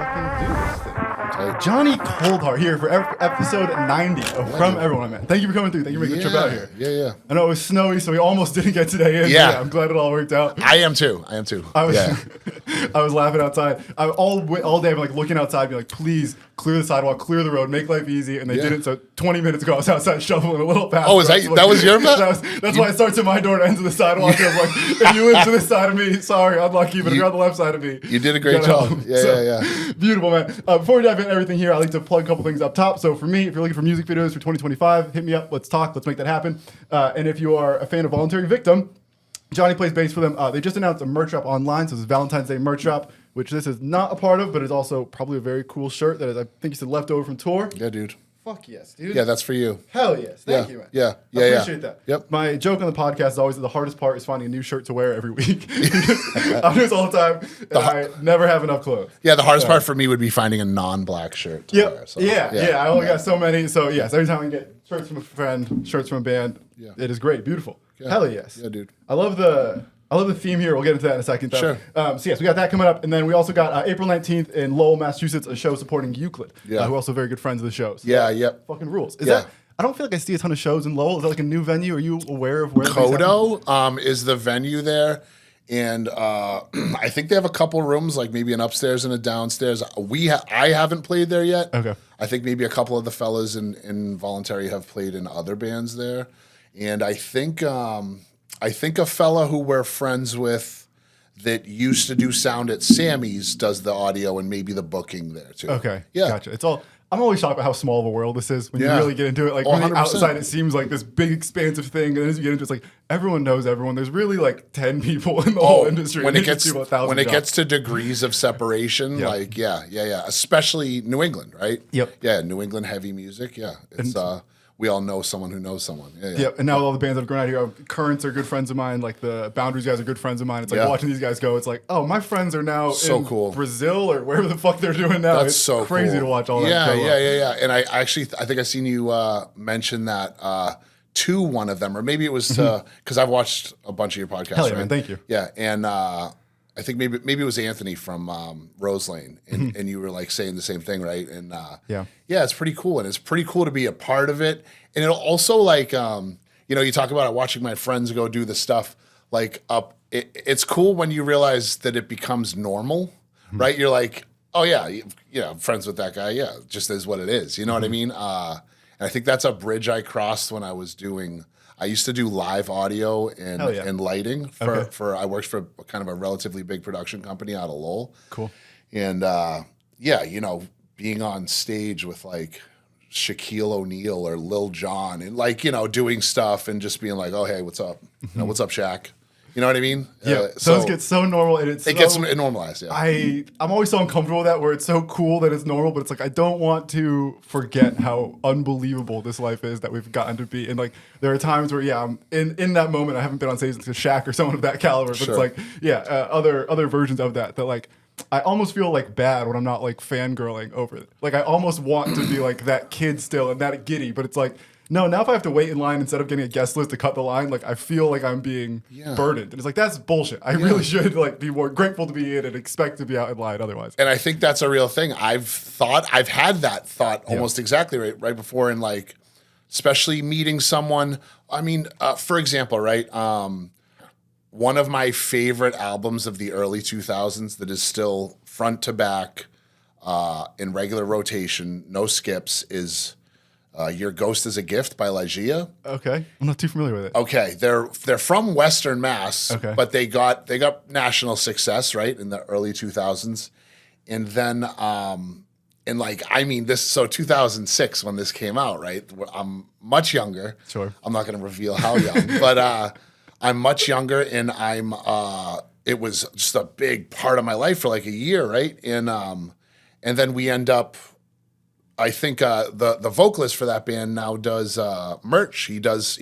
fucking do this thing. Johnny Coldheart here for episode 90 of From Everyone, man. Thank you for coming through. Thank you for making the trip out here. Yeah. I know it was snowy, so we almost didn't get today in. Yeah. I'm glad it all worked out. I am too. I was laughing outside. All day I'm like looking outside, being like, please clear the sidewalk, clear the road, make life easy. And they didn't. So 20 minutes ago, I was outside shoveling a little path. Oh, that was your path? That's why it starts at my door and ends at the sidewalk. I was like, if you live to this side of me, sorry, unlucky, but if you're on the left side of me. You did a great job. Yeah. Beautiful, man. Before we dive into everything here, I like to plug a couple things up top. So for me, if you're looking for music videos for 2025, hit me up. Let's talk. Let's make that happen. And if you are a fan of Voluntary Victim, Johnny plays bass for them. They just announced a merch drop online. So this is Valentine's Day merch drop, which this is not a part of, but is also probably a very cool shirt that is, I think you said, left over from tour. Yeah, dude. Fuck yes, dude. Yeah, that's for you. Hell yes. Thank you, man. Yeah. I appreciate that. Yep. My joke on the podcast is always that the hardest part is finding a new shirt to wear every week. I do this all the time, and I never have enough clothes. Yeah, the hardest part for me would be finding a non-black shirt to wear. So, I only got so many. So yes, every time I can get shirts from a friend, shirts from a band, it is great, beautiful. Yeah. Hell yes. Yeah, dude. I love the theme here. We'll get into that in a second, though. Sure. So yes, we got that coming up, and then we also got April 19th in Lowell, Massachusetts, a show supporting Euclid, who are also very good friends of the show. So Yep. Fucking rules. Is that? I don't feel like I see a ton of shows in Lowell. Is that like a new venue? Are you aware of where? Kodo is the venue there, and I think they have a couple rooms, like maybe an upstairs and a downstairs. I haven't played there yet. Okay. I think maybe a couple of the fellas in Voluntary have played in other bands there, and I think a fella who we're friends with that used to do sound at Sammy's does the audio and maybe the booking there too. Okay. Yeah. Gotcha. I'm always shocked by how small of a world this is when you really get into it. Like when you're 100%. outside, it seems like this big, expansive thing, and then as you get into it, it's like everyone knows everyone. There's really like 10 people in the whole industry. When it gets to degrees of separation, especially New England, right? Yep. Yeah, New England heavy music. Yeah, it's we all know someone who knows someone. Yeah. Yep. And now all the bands that have grown out here, Currents are good friends of mine. Like the Boundaries guys are good friends of mine. It's like watching these guys go. It's like, oh, my friends are now in Brazil or wherever the fuck they're doing now. That's so crazy cool to watch all that. Yeah. And I think I seen you mention that to one of them, or maybe it was because I've watched a bunch of your podcasts. Hell yeah, right? man, thank you. Yeah, and I think maybe it was Anthony from Rose Lane, and you were like saying the same thing, right? And it's pretty cool, and it's pretty cool to be a part of it. And it'll also like you talk about it, watching my friends go do the stuff like up. It's cool when you realize that it becomes normal, right? You're like, oh yeah, I'm friends with that guy. Yeah, just is what it is. You know what I mean? And I think that's a bridge I crossed when I was doing. I used to do live audio and lighting for I worked for kind of a relatively big production company out of Lowell. Cool. And being on stage with like Shaquille O'Neal or Lil Jon and like, doing stuff and just being like, oh, hey, what's up? What's up, Shaq? You know what I mean? Yeah. Those get so normal, and it gets normalized. Yeah. I'm always so uncomfortable with that, where it's so cool that it's normal, but it's like I don't want to forget how unbelievable this life is that we've gotten to be. And like there are times where I'm in that moment. I haven't been on stage with Shaq or someone of that caliber, but it's like other versions of that like. I almost feel like bad when I'm not like fangirling over it. Like I almost want to be like that kid still and that giddy, but it's like. No, now if I have to wait in line instead of getting a guest list to cut the line, like I feel like I'm being burdened. And it's like, that's bullshit. I really should like be more grateful to be in and expect to be out in line otherwise. And I think that's a real thing. I've had that thought almost exactly right before, and like, especially meeting someone. I mean, for example, right? One of my favorite albums of the early 2000s that is still front to back in regular rotation, no skips, is Your Ghost is a Gift by Ligeia. Okay. I'm not too familiar with it. Okay. They're from Western Mass, but they got national success, right, in the early 2000s. And then so 2006 when this came out, right? I'm much younger. Sure. I'm not going to reveal how young, but I'm much younger, and it was just a big part of my life for like a year, right? And then we end up. I think the vocalist for that band now does merch. He does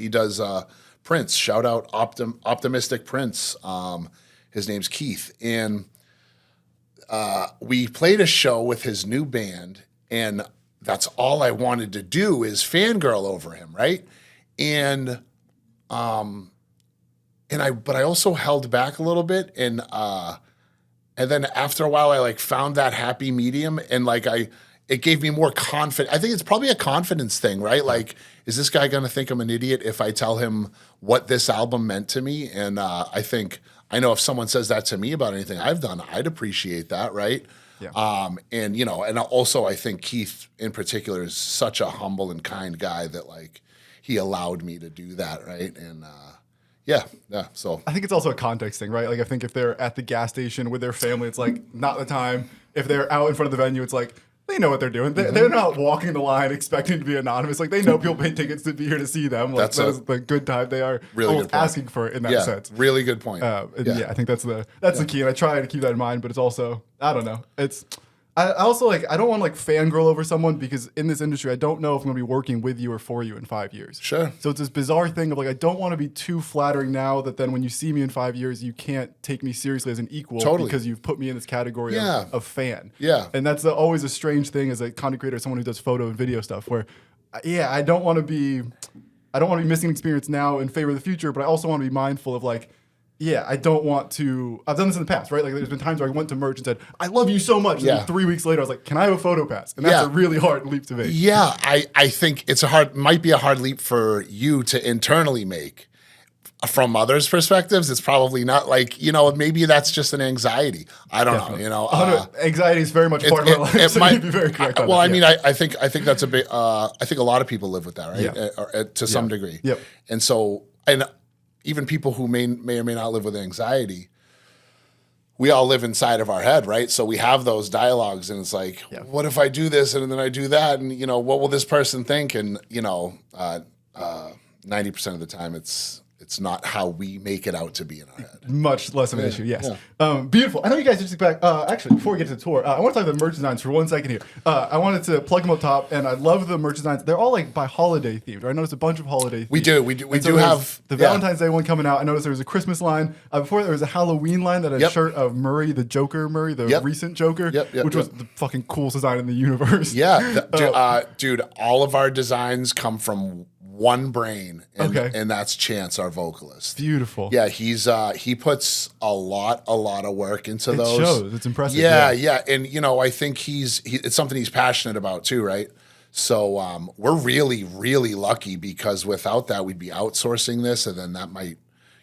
prints. Shout out Optimistic Prince. His name's Keith, and we played a show with his new band, and that's all I wanted to do is fangirl over him, right? But I also held back a little bit, and And then after a while, I like found that happy medium, and like it gave me more confidence. I think it's probably a confidence thing, right? Like, is this guy going to think I'm an idiot if I tell him what this album meant to me? And I know if someone says that to me about anything I've done, I'd appreciate that, right? Yeah. And you know, and also I think Keith in particular is such a humble and kind guy that like he allowed me to do that, right? And yeah. So I think it's also a context thing, right? Like I think if they're at the gas station with their family, it's like not the time. If they're out in front of the venue, it's like they know what they're doing. They're not walking the line expecting to be anonymous. Like they know people pay tickets to be here to see them. Like that is the good time they are really almost asking for it in that sense. Really good point. I think that's the key. And I try to keep that in mind, but it's also, I don't know. I also like, I don't want to like fangirl over someone because in this industry, I don't know if I'm going to be working with you or for you in 5 years. Sure. So it's this bizarre thing of like, I don't want to be too flattering now that then when you see me in 5 years, you can't take me seriously as an equal because you've put me in this category of fan. Yeah. And that's always a strange thing as a content creator, someone who does photo and video stuff where, I don't want to be missing experience now in favor of the future, but I also want to be mindful of like, I don't want to. I've done this in the past, right? Like, there's been times where I went to merch and said, "I love you so much." And then 3 weeks later, I was like, "Can I have a photo pass?" And that's a really hard leap to make. Yeah, I think might be a hard leap for you to internally make. From others' perspectives, it's probably not like, you know, maybe that's just an anxiety. I don't know, you know. Anxiety is very much part of our life, so you'd be very correct on well, that. I mean, I think that's a bit, I think a lot of people live with that, right? To some degree. Yep. And so, and even people who may or may not live with anxiety, we all live inside of our head, right? So we have those dialogues, and it's like, what if I do this and then I do that, and you know, what will this person think? And you know, 90% of the time, it's not how we make it out to be in our head. Much less of an issue, yes. Beautiful. I know you guys just back. Actually, before we get to the tour, I want to talk about the merch designs for 1 second here. I wanted to plug them up top, and I love the merch designs. They're all like by holiday themed. I noticed a bunch of holiday themed. We do have the Valentine's Day one coming out. I noticed there was a Christmas line. Before there was a Halloween line that had a shirt of Murray, the Joker Murray, the recent Joker, which was the fucking coolest design in the universe. Yeah, dude, all of our designs come from one brain, and that's Chance, our vocalist. Beautiful. Yeah, he puts a lot of work into those. It shows. It's impressive. Yeah, and you know, I think it's something he's passionate about too, right? So we're really, really lucky because without that, we'd be outsourcing this, and then that might,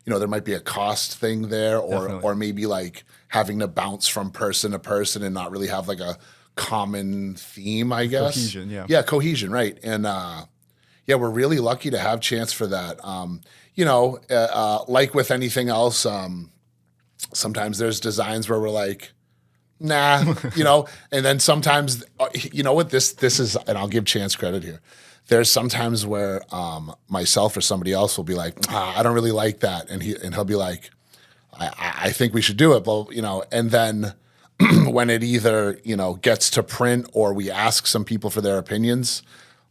you know, there might be a cost thing there, or maybe like having to bounce from person to person and not really have like a common theme, I guess. Cohesion, cohesion, right? And we're really lucky to have Chance for that. You know, like with anything else, sometimes there's designs where we're like, nah, you know, and then sometimes, you know what, this is, and I'll give Chance credit here. There's sometimes where myself or somebody else will be like, I don't really like that, and he'll be like, I think we should do it, but you know, and then when it either, you know, gets to print or we ask some people for their opinions,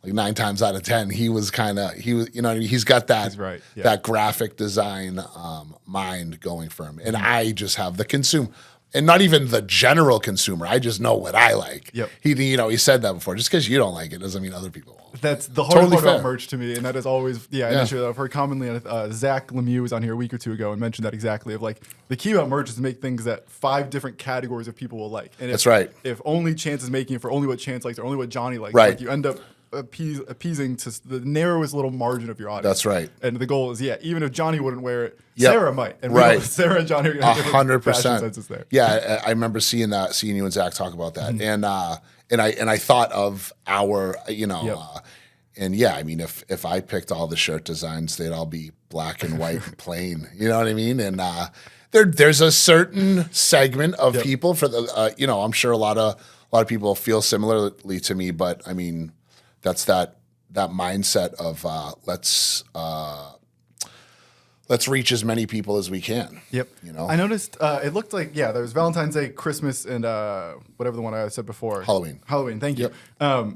like 9 times out of 10, he was, you know, he's got that, that graphic design mind going for him. And I just have the consume, and not even the general consumer. I just know what I like. Yep. He said that before. Just because you don't like it doesn't mean other people won't. That's the hard part about merch to me, and that is always an issue that I've heard commonly. Zach Lemieux was on here a week or two ago and mentioned that exactly. Of like the key about merch is to make things that 5 different categories of people will like. And that's right. If only Chance is making it for only what Chance likes or only what Johnny likes, right, like you end up appeasing to the narrowest little margin of your audience. That's right. And the goal is, even if Johnny wouldn't wear it, Sarah might. And Sarah and Johnny are going to have 100% fashion senses there. Yeah, I remember seeing you and Zach talk about that. And I thought of our, you know, and I mean, if I picked all the shirt designs, they'd all be black and white and plain. You know what I mean? And there's a certain segment of people for the, you know, I'm sure a lot of people feel similarly to me, but I mean, that's that mindset of let's reach as many people as we can. Yep. You know, I noticed it looked like there was Valentine's Day, Christmas, and whatever the one I said before. Halloween. Thank you. I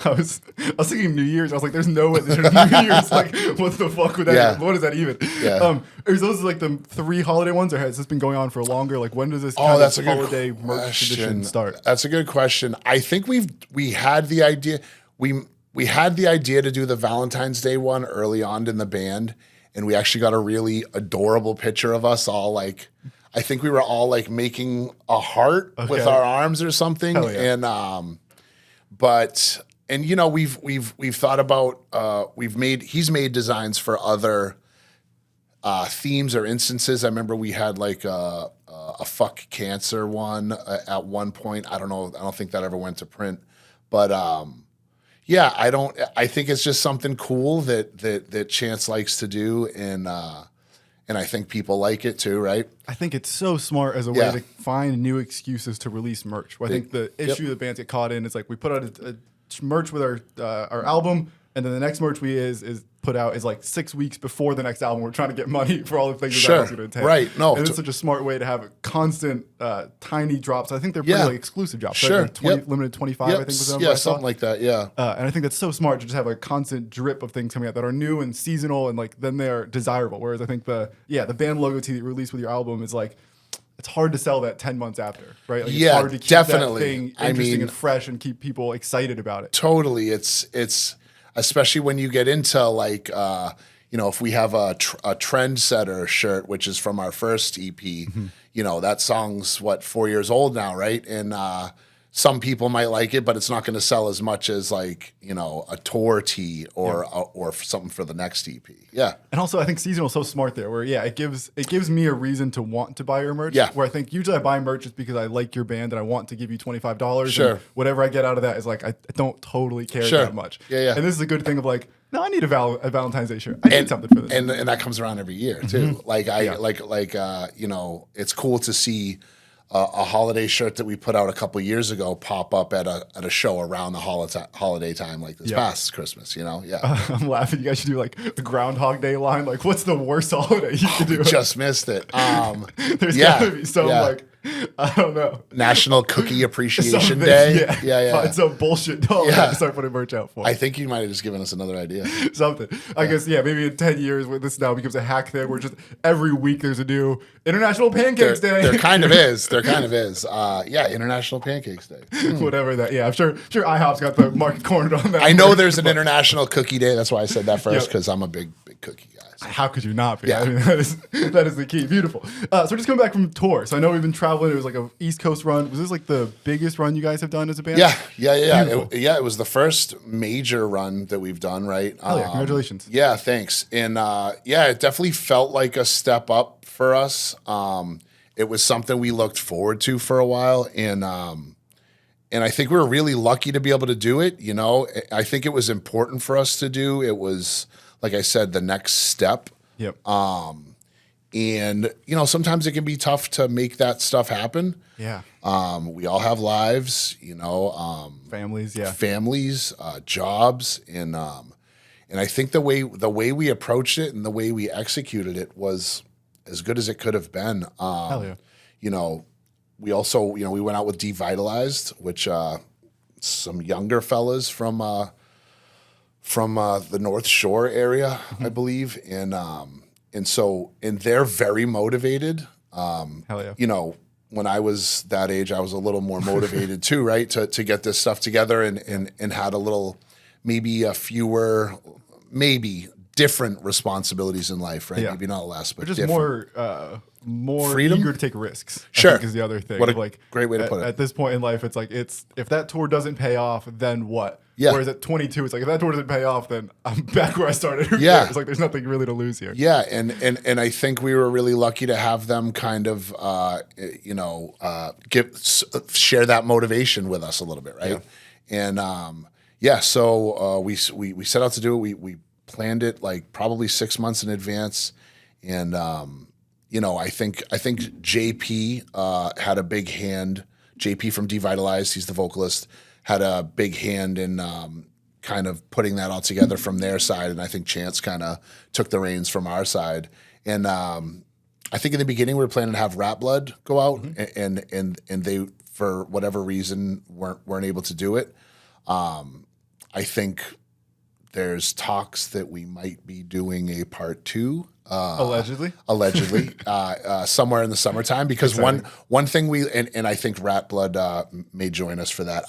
was thinking New Year's. I was like, there's no way this is New Year's. Like, what the fuck would that? What is that even? Yeah. Are those like the 3 holiday ones, or has this been going on for longer? Like, when does this that's a holiday good merch tradition start? That's a good question. I think we had the idea. We had the idea to do the Valentine's Day one early on in the band, and we actually got a really adorable picture of us all like, I think we were all like making a heart with our arms or something. Hell yeah. And and you know, we've thought about he's made designs for other themes or instances. I remember we had like a fuck cancer one at one point. I don't know. I don't think that ever went to print, but yeah, I think it's just something cool that Chance likes to do, and I think people like it too, right? I think it's so smart as a way to find new excuses to release merch. I think the issue that bands get caught in is like we put out a merch with our album, and then the next merch we is put out is like 6 weeks before the next album. We're trying to get money for all the things that that's going to take. Right. No, and it's such a smart way to have a constant tiny drops. I think they're pretty like exclusive drops. Sure. Like limited 25, I think was the number I saw. Something like that. Yeah. And I think that's so smart to just have a constant drip of things coming out that are new and seasonal, and like then they're desirable. Whereas I think the band logo tee that you release with your album is like, it's hard to sell that 10 months after, right? Like, it's hard to keep definitely. That thing interesting and fresh and keep people excited about it. Totally. It's especially when you get into like, you know, if we have a Trendsetter shirt, which is from our first EP, you know, that song's 4 years old now, right? And some people might like it, but it's not going to sell as much as like, you know, a tour tee or something for the next EP. Yeah. And also I think seasonal is so smart there where, it gives me a reason to want to buy your merch. Yeah. Where I think usually I buy merch just because I like your band and I want to give you $25. Sure. And whatever I get out of that is like, I don't totally care that much. Yeah. And this is a good thing of like, no, I need a Valentine's Day shirt. I need something for this. And that comes around every year too. Like you know, it's cool to see a holiday shirt that we put out a couple years ago pop up at a show around the holiday time, like this past Christmas. You know, I'm laughing. You guys should do like a Groundhog Day line. Like, what's the worst holiday you could do? Just missed it. There's gotta be some like, I don't know, National Cookie Appreciation Day. Yeah. Find some bullshit doll to start putting merch out for. I think you might have just given us another idea. Something. I guess, maybe in 10 years when this now becomes a hack thing where just every week there's a new International Pancakes Day. There kind of is. International Pancakes Day. Whatever that. Yeah, I'm sure IHOP's got the market cornered on that. I know there's an International Cookie Day. That's why I said that first, because I'm a big cookie guy. So. How could you not be? Yeah. I mean, that is the key. Beautiful. So we're just coming back from tour. So I know we've been traveling. It was like a East Coast run. Was this like the biggest run you guys have done as a band? Yeah. It was the first major run that we've done, right? Oh yeah, congratulations. Yeah, thanks. And it definitely felt like a step up for us. It was something we looked forward to for a while, and I think we were really lucky to be able to do it. You know, I think it was important for us to do. It was, like I said, the next step. Yep. And you know, sometimes it can be tough to make that stuff happen. Yeah. We all have lives, you know, families, jobs, and I think the way we approached it and the way we executed it was as good as it could have been. Hell yeah. You know, we also, you know, we went out with Devitalized, which some younger fellas from the North Shore area, I believe, and they're very motivated. Hell yeah. You know, when I was that age, I was a little more motivated too, right? To get this stuff together and had a little, maybe a fewer, maybe different responsibilities in life, right? Yeah. Maybe not less, but just different. more freedom, eager to take risks. Sure, I think is the other thing. What a like, great way to put it. At this point in life, it's like if that tour doesn't pay off, then what? Yeah. Whereas at 22, it's like if that tour doesn't pay off, then I'm back where I started. Yeah. It's like there's nothing really to lose here. Yeah, and I think we were really lucky to have them kind of share that motivation with us a little bit, right? Yeah. And so we set out to do it. We planned it like probably 6 months in advance, and you know, I think JP had a big hand. JP from Devitalized, he's the vocalist, had a big hand in kind of putting that all together from their side, and I think Chance kind of took the reins from our side. And I think in the beginning we were planning to have Rat Blood go out, and they, for whatever reason, weren't able to do it. I think there's talks that we might be doing a part 2. Allegedly, somewhere in the summertime, because one thing and I think Rat Blood may join us for that.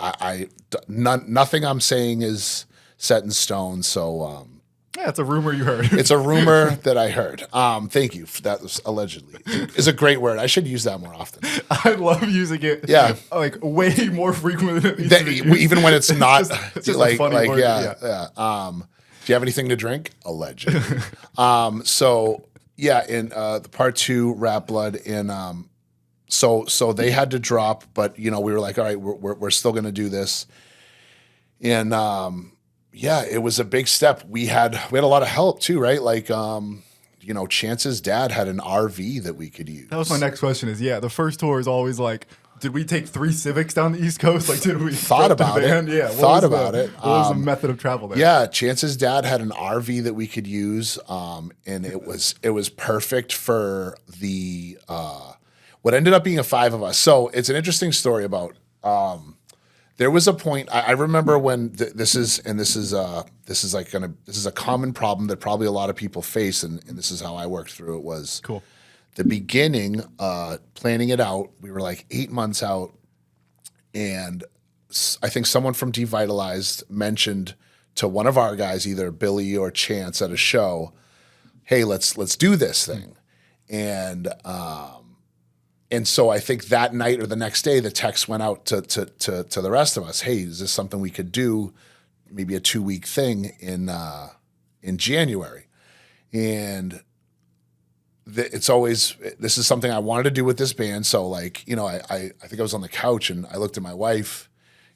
Nothing I'm saying is set in stone, so Yeah, it's a rumor you heard. It's a rumor that I heard. Thank you. That was allegedly. It's a great word. I should use that more often. I love using it. Yeah, like way more frequently than it needs to be used. even when it's not it's just a funny word. Yeah. Do you have anything to drink? Allegedly. So yeah, in the part 2, Rat Blood, and so they had to drop, but we were like, all right, we're still going to do this, and yeah, it was a big step. We had a lot of help too, right? Like, Chance's dad had an RV that we could use. That was my next question. The first tour is always like, did we take 3 Civics down the East Coast? Like, did we thought about it? Yeah, thought about it. What was the method of travel there? Yeah, Chance's dad had an RV that we could use, and it was perfect for the what ended up being a 5 of us. So it's an interesting story about. There was a point I remember when this is a common problem that probably a lot of people face, and this is how I worked through it. Was cool. The beginning, planning it out. We were like 8 months out, and I think someone from Devitalized mentioned to one of our guys, either Billy or Chance, at a show, "Hey, let's do this thing," And so I think that night or the next day, the text went out to the rest of us. Hey, is this something we could do? Maybe a 2-week thing in January. And this is something I wanted to do with this band. So I think I was on the couch and I looked at my wife.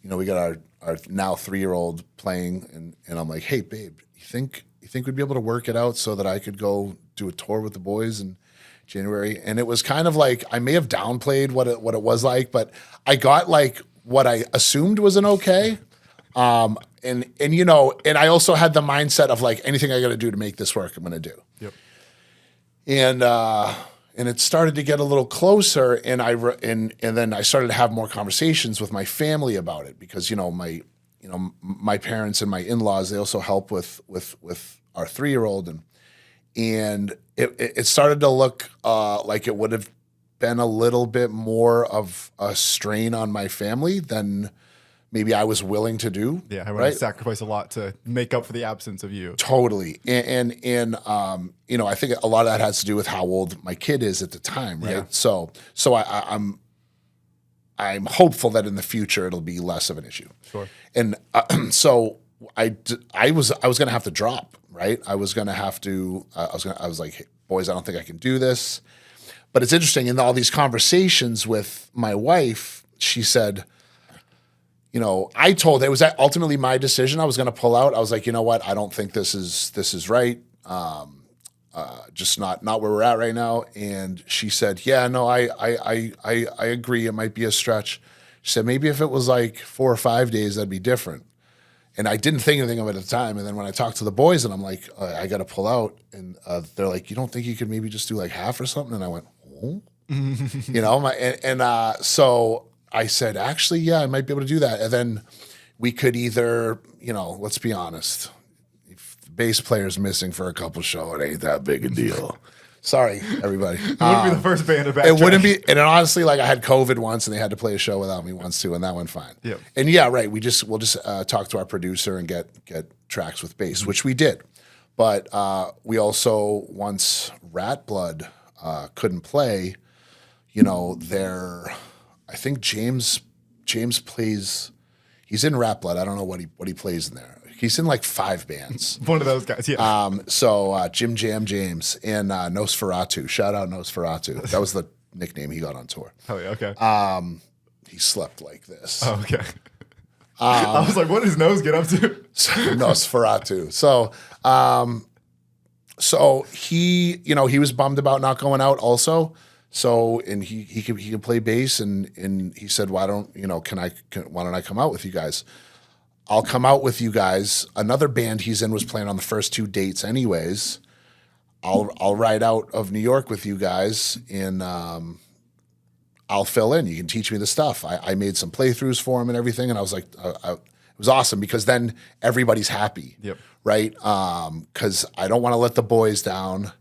We got our now 3-year-old playing, and I'm like, hey, babe, you think we'd be able to work it out so that I could go do a tour with the boys and January? And it was kind of like, I may have downplayed what it was like, but I got like what I assumed was an okay. And I also had the mindset of like, anything I got to do to make this work, I'm going to do. Yep. And it started to get a little closer, and then I started to have more conversations with my family about it, because my parents and my in-laws, they also help with our 3-year-old, and it started to look like it would have been a little bit more of a strain on my family than maybe I was willing to do. Yeah, I would have sacrificed a lot to make up for the absence of you. Totally. And I think a lot of that has to do with how old my kid is at the time, right? Yeah. So I'm hopeful that in the future it'll be less of an issue. Sure. And so I was going to have to drop, right? I was going to have to, I was like, hey, boys, I don't think I can do this. But it's interesting, in all these conversations with my wife, she said, I told her, it was ultimately my decision. I was going to pull out. I was like, you know what? I don't think this is right. Just not where we're at right now. And she said, yeah, no, I agree. It might be a stretch. She said, maybe if it was like 4 or 5 days, that'd be different. And I didn't think anything of it at the time. And then when I talked to the boys and I'm like, I got to pull out. And they're like, you don't think you could maybe just do like half or something? And I went, oh, so I said, actually, yeah, I might be able to do that. And then we could either, let's be honest, if the bass player's missing for a couple shows, it ain't that big a deal. Sorry, everybody. It wouldn't be the first band to backtrack. It wouldn't be. And honestly, like, I had COVID once and they had to play a show without me once too, and that went fine. Yep. And yeah, right, we'll just talk to our producer and get tracks with bass, which we did. But we also, once Rat Blood couldn't play, I think James plays. He's in Rat Blood. I don't know what he plays in there. He's in like 5 bands. One of those guys, yeah. So Jim Jam James and Nosferatu. Shout out Nosferatu. That was the nickname he got on tour. Oh yeah, okay. He slept like this. Oh, okay. I was like, what did his nose get up to? Nosferatu. So he, he was bummed about not going out also. So, and he can play bass, and he said, why don't I come out with you guys? I'll come out with you guys. Another band he's in was playing on the first 2 dates anyways. I'll ride out of New York with you guys, and I'll fill in. You can teach me the stuff. I made some playthroughs for him and everything, and I was like, it was awesome, because then everybody's happy, yep. Right? Because I don't want to let the boys down.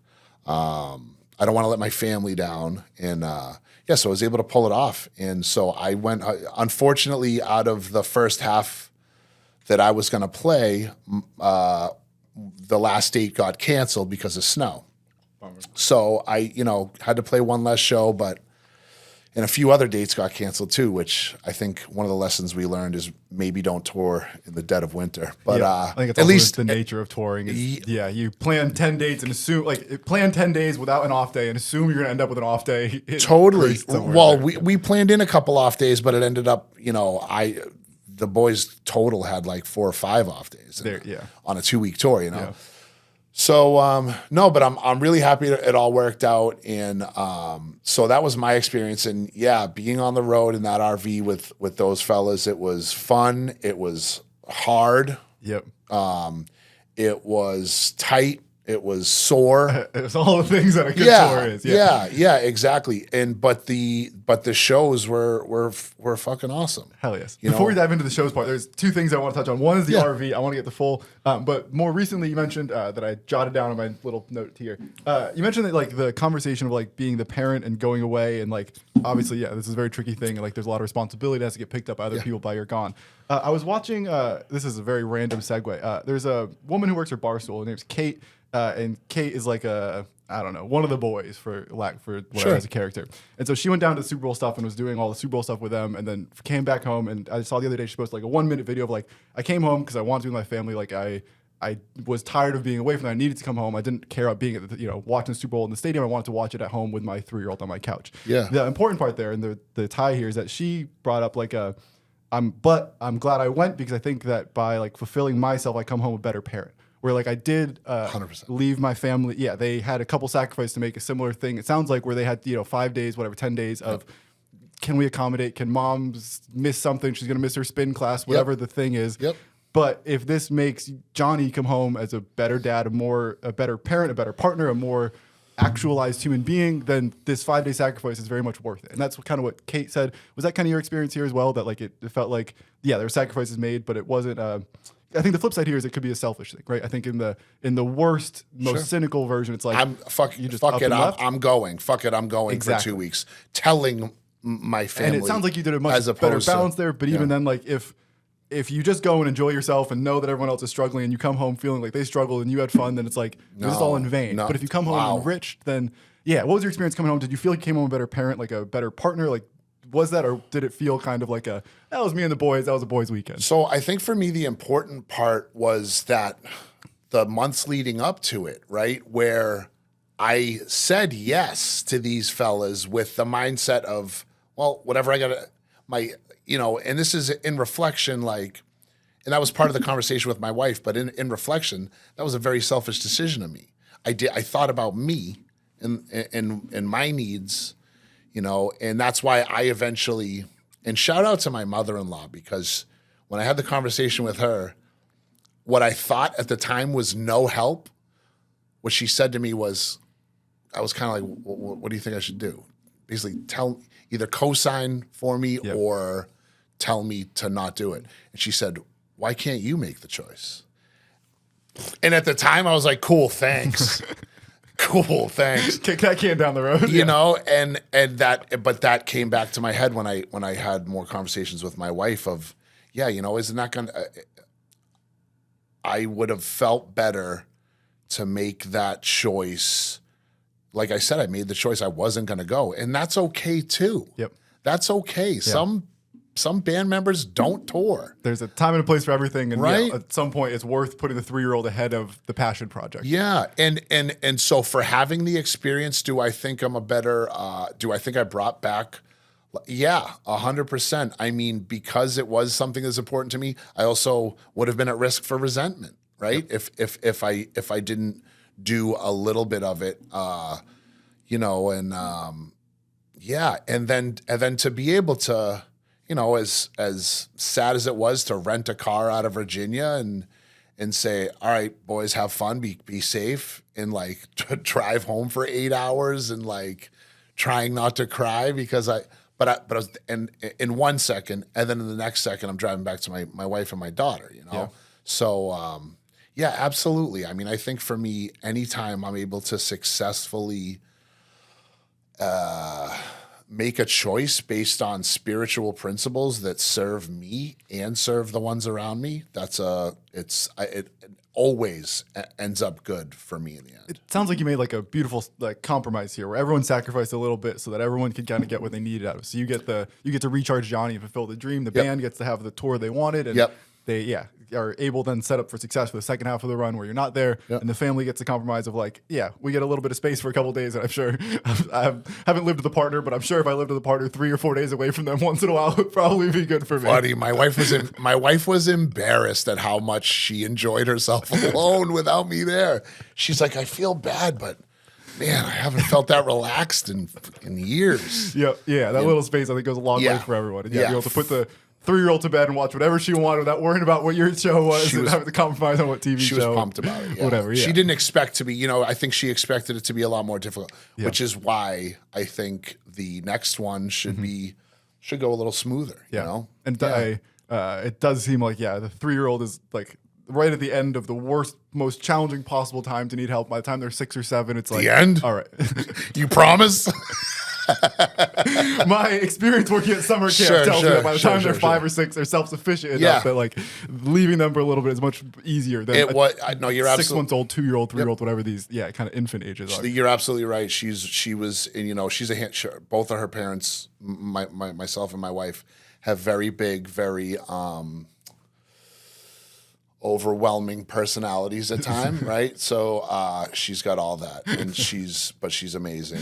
I don't want to let my family down. And so I was able to pull it off. And so I went, unfortunately, out of the first half that I was going to play, the last date got canceled because of snow. Bummer. So I, had to play one less show, and a few other dates got canceled too, which I think one of the lessons we learned is maybe don't tour in the dead of winter. But I think it's at also least the nature of touring. You plan 10 dates and assume plan 10 days without an off day and assume you're gonna end up with an off day. Totally. Well, we planned in a couple off days, but it ended up, the boys total had like 4 or 5 off days on a 2-week tour, Yeah. So no, but I'm really happy that it all worked out, and so that was my experience. And yeah, being on the road in that RV with those fellas, it was fun. It was hard. Yep. It was tight. It was sore. It was all the things that a good tour is. Yeah, exactly. But the shows were fucking awesome. Hell yes. Before we dive into the shows part, there's 2 things I want to touch on. One is the RV. I want to get the full. But more recently, you mentioned that I jotted down on my little note here. You mentioned that like the conversation of like being the parent and going away, and like obviously, this is a very tricky thing. And like there's a lot of responsibility that has to get picked up by other people while you're gone. I was watching. This is a very random segue. There's a woman who works for Barstool. Her name's Kate. And Kate is like one of the boys for whatever as a character. And so she went down to the Super Bowl stuff and was doing all the Super Bowl stuff with them, and then came back home. And I saw the other day she posted like a 1-minute video of like, I came home because I wanted to be with my family. Like I was tired of being away from them. I needed to come home. I didn't care about being at watching the Super Bowl in the stadium. I wanted to watch it at home with my 3-year-old on my couch. Yeah. The important part there, and the tie here, is that she brought up like I'm glad I went because I think that by like fulfilling myself, I come home a better parent. Where like I did 100%. Leave my family. Yeah, they had a couple sacrifices to make a similar thing. It sounds like where they had 5 days, 10 days of can we accommodate? Can moms miss something? She's gonna miss her spin class, whatever the thing is. Yep. But if this makes Johnny come home as a better dad, a better parent, a better partner, a more actualized human being, then this 5-day sacrifice is very much worth it. And that's kind of what Kate said. Was that kind of your experience here as well? That like it felt like there were sacrifices made, but it wasn't. I think the flip side here is it could be a selfish thing, right? I think in the worst, most cynical version, it's like I'm going. Fuck it, I'm going for 2 weeks. Telling my family, and it sounds like you did a much better balance there. But even then, like if you just go and enjoy yourself and know that everyone else is struggling, and you come home feeling like they struggled and you had fun, then it's like this is all in vain. But if you come home enriched, then what was your experience coming home? Did you feel like you came home a better parent, like a better partner, like? Was that, or did it feel kind of like that was me and the boys, that was a boys' weekend? So I think for me, the important part was that the months leading up to it, right, where I said yes to these fellas with the mindset of, well, whatever I got and this is in reflection, like, and that was part of the conversation with my wife, but in reflection, that was a very selfish decision of me. I thought about me and my needs, and that's why I eventually, and shout out to my mother-in-law, because when I had the conversation with her, what I thought at the time was no help, what she said to me was, I was kind of like, what do you think I should do? Basically either co-sign for me or tell me to not do it. And she said, why can't you make the choice? And at the time I was like, cool, thanks. Cool, thanks. Kick that can down the road. But that came back to my head when I had more conversations with my wife of, isn't that gonna? I would have felt better to make that choice. Like I said, I made the choice. I wasn't gonna go, and that's okay too. Yep, that's okay. Yeah. Some band members don't tour. There's a time and a place for everything, and at some point, it's worth putting the 3-year-old ahead of the passion project. Yeah, and so for having the experience, do I think I'm a better? Do I think I brought back? Yeah, 100%. I mean, because it was something that's important to me, I also would have been at risk for resentment, right? Yep. If I didn't do a little bit of it, and then to be able to. As sad as it was to rent a car out of Virginia and say, all right, boys, have fun, be safe, and like drive home for 8 hours and like trying not to cry because I was in 1 second, and then in the next second I'm driving back to my wife and my daughter, Yeah. So absolutely. I mean, I think for me, anytime I'm able to successfully make a choice based on spiritual principles that serve me and serve the ones around me, always ends up good for me in the end. It sounds like you made like a beautiful like compromise here, where everyone sacrificed a little bit so that everyone could kind of get what they needed out of it. So you get to recharge Johnny and fulfill the dream. The band gets to have the tour they wanted, and they are able then set up for success for the second half of the run where you're not there, and the family gets a compromise of like, we get a little bit of space for a couple of days, and I'm sure I haven't lived with a partner, but I'm sure if I lived with a partner 3 or 4 days away from them once in a while, it would probably be good for me. Buddy, my wife was embarrassed at how much she enjoyed herself alone without me there. She's like, I feel bad, but man, I haven't felt that relaxed in years. That little space I think goes a long way for everyone. And be able to put the 3-year-old to bed and watch whatever she wanted without worrying about what your show was and having to compromise on what TV show. She was pumped about it. Whatever. She didn't expect to be, I think she expected it to be a lot more difficult, which is why I think the next one should go a little smoother, you know? And it does seem like, the 3-year-old is like right at the end of the worst, most challenging possible time to need help. By the time they're 6 or 7, it's like the end. All right. You promise? My experience working at summer camp tells me that by the time they're 5 or 6, they're self-sufficient enough that like leaving them for a little bit is much easier than you're 6-month-old, 2-year-old, 3-year-old, whatever these kind of infant ages are. You're absolutely right. She was, and she's both of her parents, myself and my wife, have very big, very overwhelming personalities at time, right? So she's got all that, and she's amazing.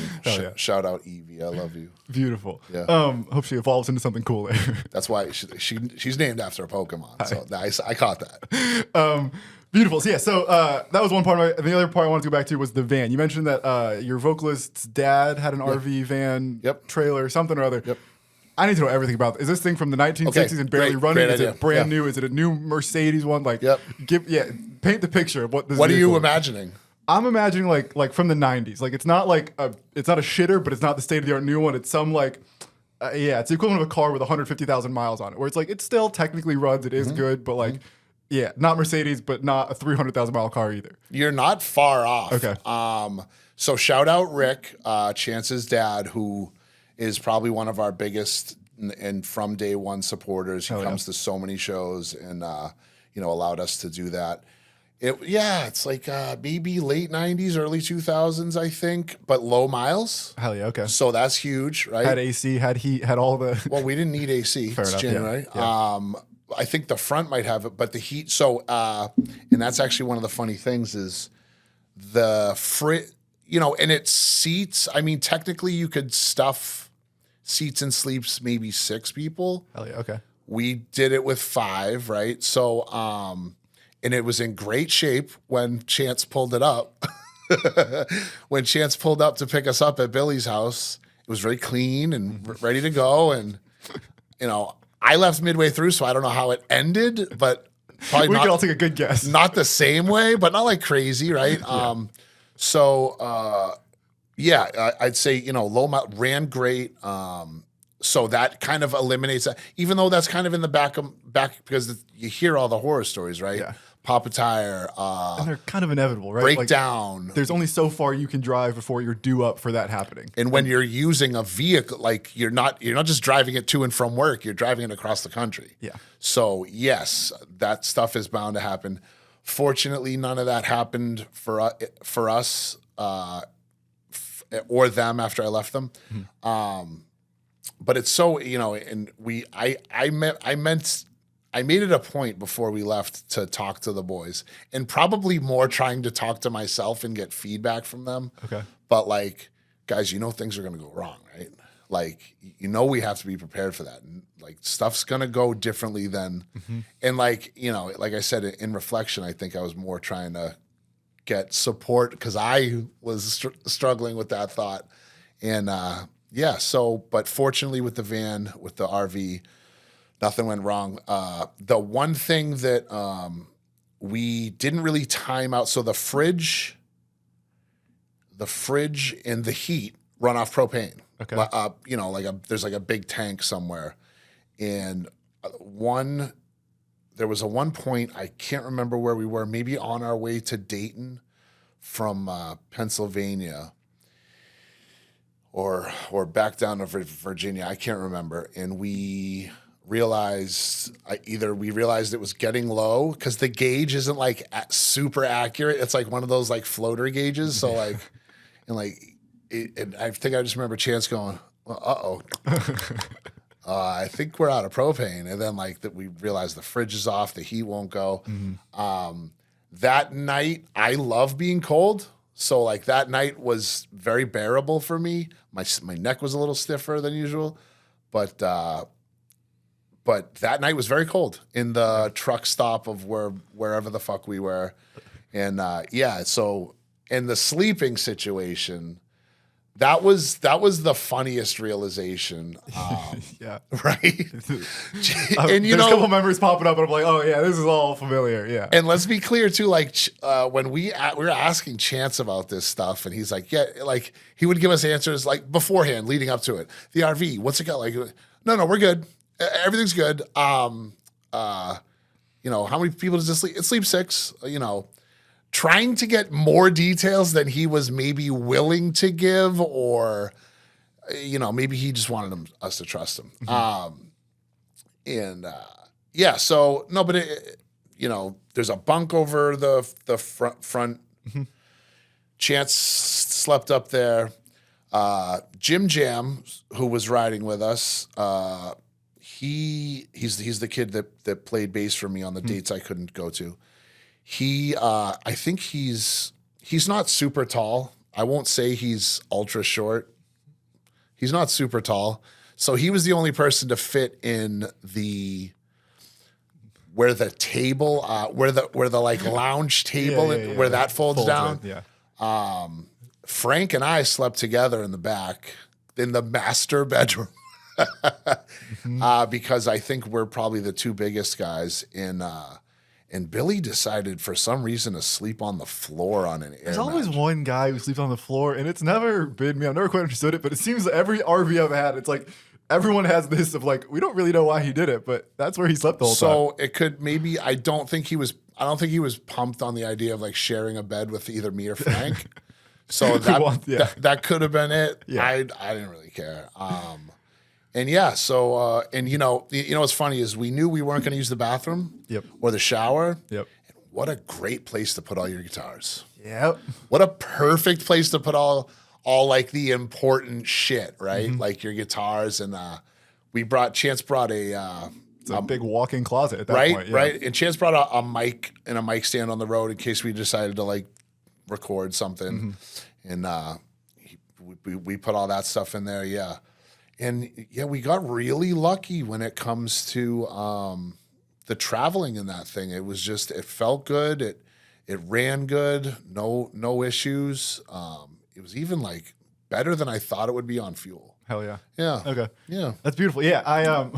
Shout out Evie, I love you. Beautiful. Yeah. Hope she evolves into something cool there. That's why she's named after a Pokemon. So I caught that. Beautiful. So that was one part of the other part I wanted to go back to was the van. You mentioned that your vocalist's dad had an RV van, trailer, something or other. Yep. I need to know everything about this. Is this thing from the 1960s and barely running? Is it brand new? Is it a new Mercedes one? Like, paint the picture of what this. What are you imagining? I'm imagining like from the 90s. Like it's not it's not a shitter, but it's not the state of the art new one. It's some like, it's the equivalent of a car with 150,000 miles on it, where it's like it still technically runs. It is good, but like, not Mercedes, but not a 300,000 mile car either. You're not far off. Okay. So shout out Rick, Chance's dad, who is probably one of our biggest and from day one supporters. He comes to so many shows and allowed us to do that. It's like maybe late 90s, early 2000s, I think, but low miles. Hell yeah, okay. So that's huge, right? Had AC, had heat, had all the... Well, we didn't need AC. Fair enough, January. I think the front might have it, but the heat... So, and that's actually one of the funny things is the... and it's seats. I mean, technically you could stuff seats and sleeps maybe 6 people. Hell yeah, okay. We did it with 5, right? So, and it was in great shape when Chance pulled it up. When Chance pulled up to pick us up at Billy's house, it was very clean and ready to go. And, I left midway through, so I don't know how it ended, but probably we can all take a good guess. Not the same way, but not like crazy, right? I'd say, low mile ran great. So that kind of eliminates that, even though that's kind of in the back because you hear all the horror stories, right? Yeah. Pop a tire. And they're kind of inevitable, right? Breakdown. There's only so far you can drive before you're due up for that happening. And when you're using a vehicle, like you're not just driving it to and from work, you're driving it across the country. Yeah. So yes, that stuff is bound to happen. Fortunately, none of that happened for us or them after I left them. But it's so, and I made it a point before we left to talk to the boys, and probably more trying to talk to myself and get feedback from them. Okay. But like, guys, things are going to go wrong, right? Like, we have to be prepared for that. And like, stuff's going to go differently than, and like, like I said, in reflection, I think I was more trying to get support because I was struggling with that thought. And but fortunately with the van, with the RV, nothing went wrong. The one thing that we didn't really time out, so the fridge and the heat run off propane. Okay. There's like a big tank somewhere. And there was one point, I can't remember where we were, maybe on our way to Dayton from Pennsylvania or back down to Virginia, I can't remember. And we realized we realized it was getting low because the gauge isn't like super accurate. It's like one of those like floater gauges. So like, and I think I just remember Chance going, well, I think we're out of propane. And then like that we realized the fridge is off, the heat won't go. That night, I love being cold. So like that night was very bearable for me. My neck was a little stiffer than usual, but that night was very cold in the truck stop of wherever the fuck we were. And so in the sleeping situation, that was the funniest realization. Yeah. Right. And there's a couple memories popping up and I'm like, oh yeah, this is all familiar. Yeah. And let's be clear too, like when we were asking Chance about this stuff and he's like, yeah, like he would give us answers like beforehand leading up to it. The RV, what's it got? Like, no, we're good. Everything's good. How many people does it sleep? It sleeps 6, trying to get more details than he was maybe willing to give, or, maybe he just wanted us to trust him. So no, but there's a bunk over the front. Chance slept up there. Jim Jam, who was riding with us, he's the kid that played bass for me on the dates I couldn't go to. I think he's not super tall. I won't say he's ultra short. He's not super tall. So he was the only person to fit in where the table, where the like lounge table, where that folds down. Frank and I slept together in the back in the master bedroom. Because I think we're probably the 2 biggest guys and Billy decided for some reason to sleep on the floor on an air There's always match. one guy who sleeps on the floor, and it's never been me. I've never quite understood it, but it seems that every RV I've had, it's like everyone has this of like, we don't really know why he did it, but that's where he slept the whole time. So it could maybe I don't think he was pumped on the idea of like sharing a bed with either me or Frank. So that could have been it. Yeah. I didn't really care. And what's funny is we knew we weren't going to use the bathroom or the shower. Yep. And what a great place to put all your guitars. Yep. What a perfect place to put all like the important shit, right? Like your guitars. And Chance brought a big walk-in closet at that point. Yeah. Right. And Chance brought a mic and a mic stand on the road in case we decided to like record something. And we put all that stuff in there. Yeah. And we got really lucky when it comes to the traveling in that thing. It was just, it felt good. It ran good. No issues. It was even like better than I thought it would be on fuel. Hell yeah. Yeah. Okay. Yeah. That's beautiful. Yeah.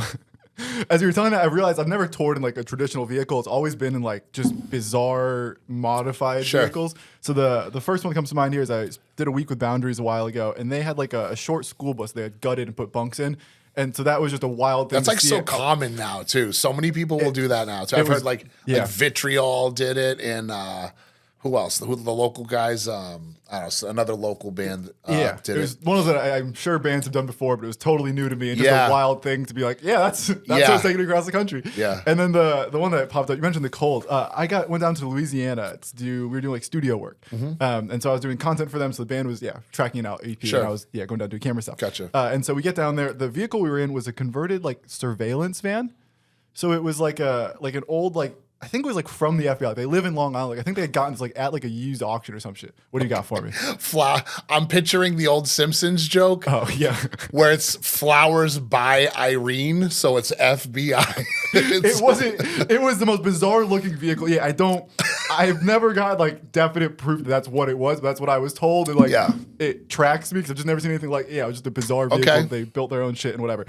As you were telling that, I realized I've never toured in like a traditional vehicle. It's always been in like just bizarre modified vehicles. So the first one that comes to mind here is I did a week with Boundaries a while ago, and they had like a short school bus they had gutted and put bunks in. And so that was just a wild thing. That's like so common now too. So many people will do that now. So I've heard like Vitriol did it, and who else? The local guys. I don't know. Another local band. Did it was one of those that I'm sure bands have done before, but it was totally new to me and just a wild thing to be like, that's what's taking it across the country. Yeah. And then the one that popped up, you mentioned the cold. Went down to Louisiana we were doing like studio work, and so I was doing content for them. So the band was tracking out EP, and I was going down doing camera stuff. Gotcha. And so we get down there. The vehicle we were in was a converted like surveillance van, so it was like an old like. I think it was like from the FBI. They live in Long Island. Like, I think they had gotten to like at like a used auction or some shit. What do you got for me? I'm picturing the old Simpsons joke. Oh yeah, where it's flowers by Irene, so it's FBI. It wasn't. It was the most bizarre looking vehicle. Yeah, I've never got like definite proof that that's what it was, but that's what I was told. And like, it tracks me because I've just never seen anything like. Yeah, it was just a bizarre vehicle. Okay. They built their own shit and whatever.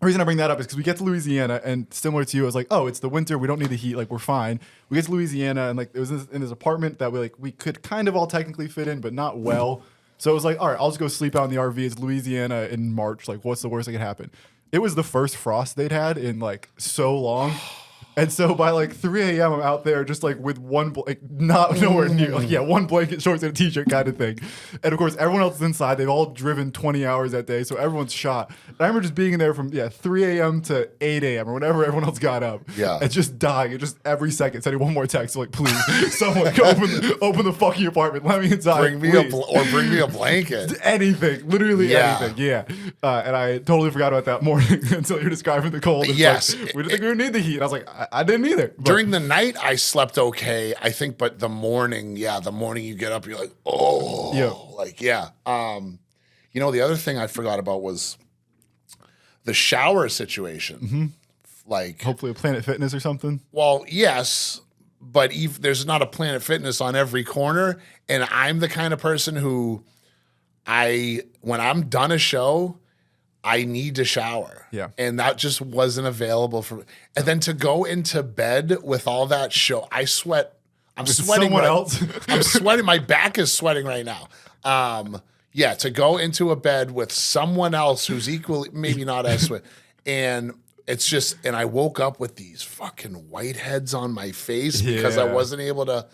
The reason I bring that up is because we get to Louisiana, and similar to you, I was like, oh, it's the winter. We don't need the heat. Like, we're fine. We get to Louisiana, and like it was in this apartment that we could kind of all technically fit in, but not well. So it was like, all right, I'll just go sleep out in the RV. It's Louisiana in March. Like, what's the worst that could happen? It was the first frost they'd had in like so long. And so by like 3 a.m., I'm out there just like with one, not nowhere near, like, one blanket, shorts, and a t-shirt kind of thing. And of course, everyone else is inside. They've all driven 20 hours that day, so everyone's shot. And I remember just being in there from 3 a.m. to 8 a.m. or whenever everyone else got up. Yeah. And just dying. And just every second sending one more text, like, please, someone open the fucking apartment. Let me inside. Bring me a blanket. Anything. Literally anything. Yeah. And I totally forgot about that morning until you're describing the cold. Yes. Like, we didn't think we would need the heat. And I was like, I didn't either. But during the night, I slept okay, I think, but the morning you get up, you're like, the other thing I forgot about was the shower situation. Mm-hmm. Like, hopefully a Planet Fitness or something. Well, yes, but there's not a Planet Fitness on every corner, and I'm the kind of person who when I'm done a show, I need to shower. Yeah. And that just wasn't available for me. And then to go into bed with all that show, I sweat. I'm sweating. Someone else? I'm sweating. My back is sweating right now. To go into a bed with someone else who's equally, maybe not as sweat. And it's just, and I woke up with these fucking whiteheads on my face because I wasn't able to.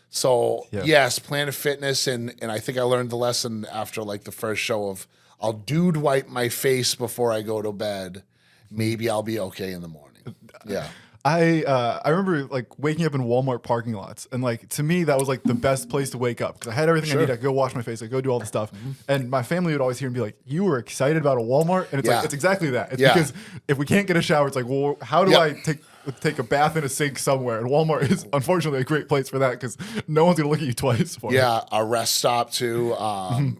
So yes, Planet Fitness. And I think I learned the lesson after like the first show of, I'll dude wipe my face before I go to bed. Maybe I'll be okay in the morning. Yeah. I remember like waking up in Walmart parking lots, and like to me that was like the best place to wake up because I had everything I needed. I could go wash my face, I could go do all the stuff, and my family would always hear and be like, "You were excited about a Walmart," and it's like it's exactly that. It's because if we can't get a shower, it's like, well, how do I take a bath in a sink somewhere? And Walmart is unfortunately a great place for that because no one's gonna look at you twice for it. A rest stop too.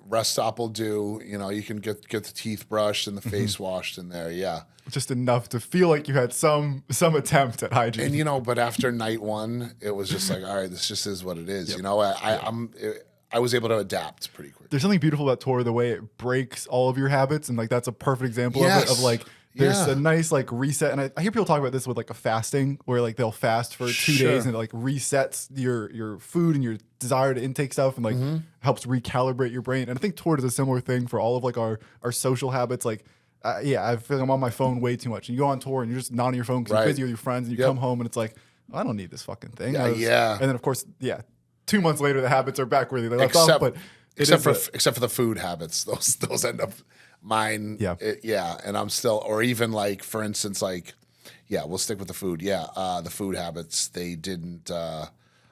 Rest stop will do. You can get the teeth brushed and the face washed in there. Yeah. Just enough to feel like you had some attempt at hygiene. And but after night one, it was just like, all right, this just is what it is. I was able to adapt pretty quick. There's something beautiful about Tour, the way it breaks all of your habits, and like that's a perfect example of it. Of like, there's a nice like reset, and I hear people talk about this with like a fasting, where like they'll fast for 2 days and it like resets your food and your desire to intake stuff, and like helps recalibrate your brain. And I think Tour does a similar thing for all of like our social habits, like. I feel like I'm on my phone way too much. And you go on tour and you're just not on your phone because you're busy with your friends, and you come home and it's like, I don't need this fucking thing. And then of course, 2 months later the habits are back where they left off. But except for the food habits, those end up mine. And I'm still, or even like for instance, like we'll stick with the food. The food habits, they didn't. I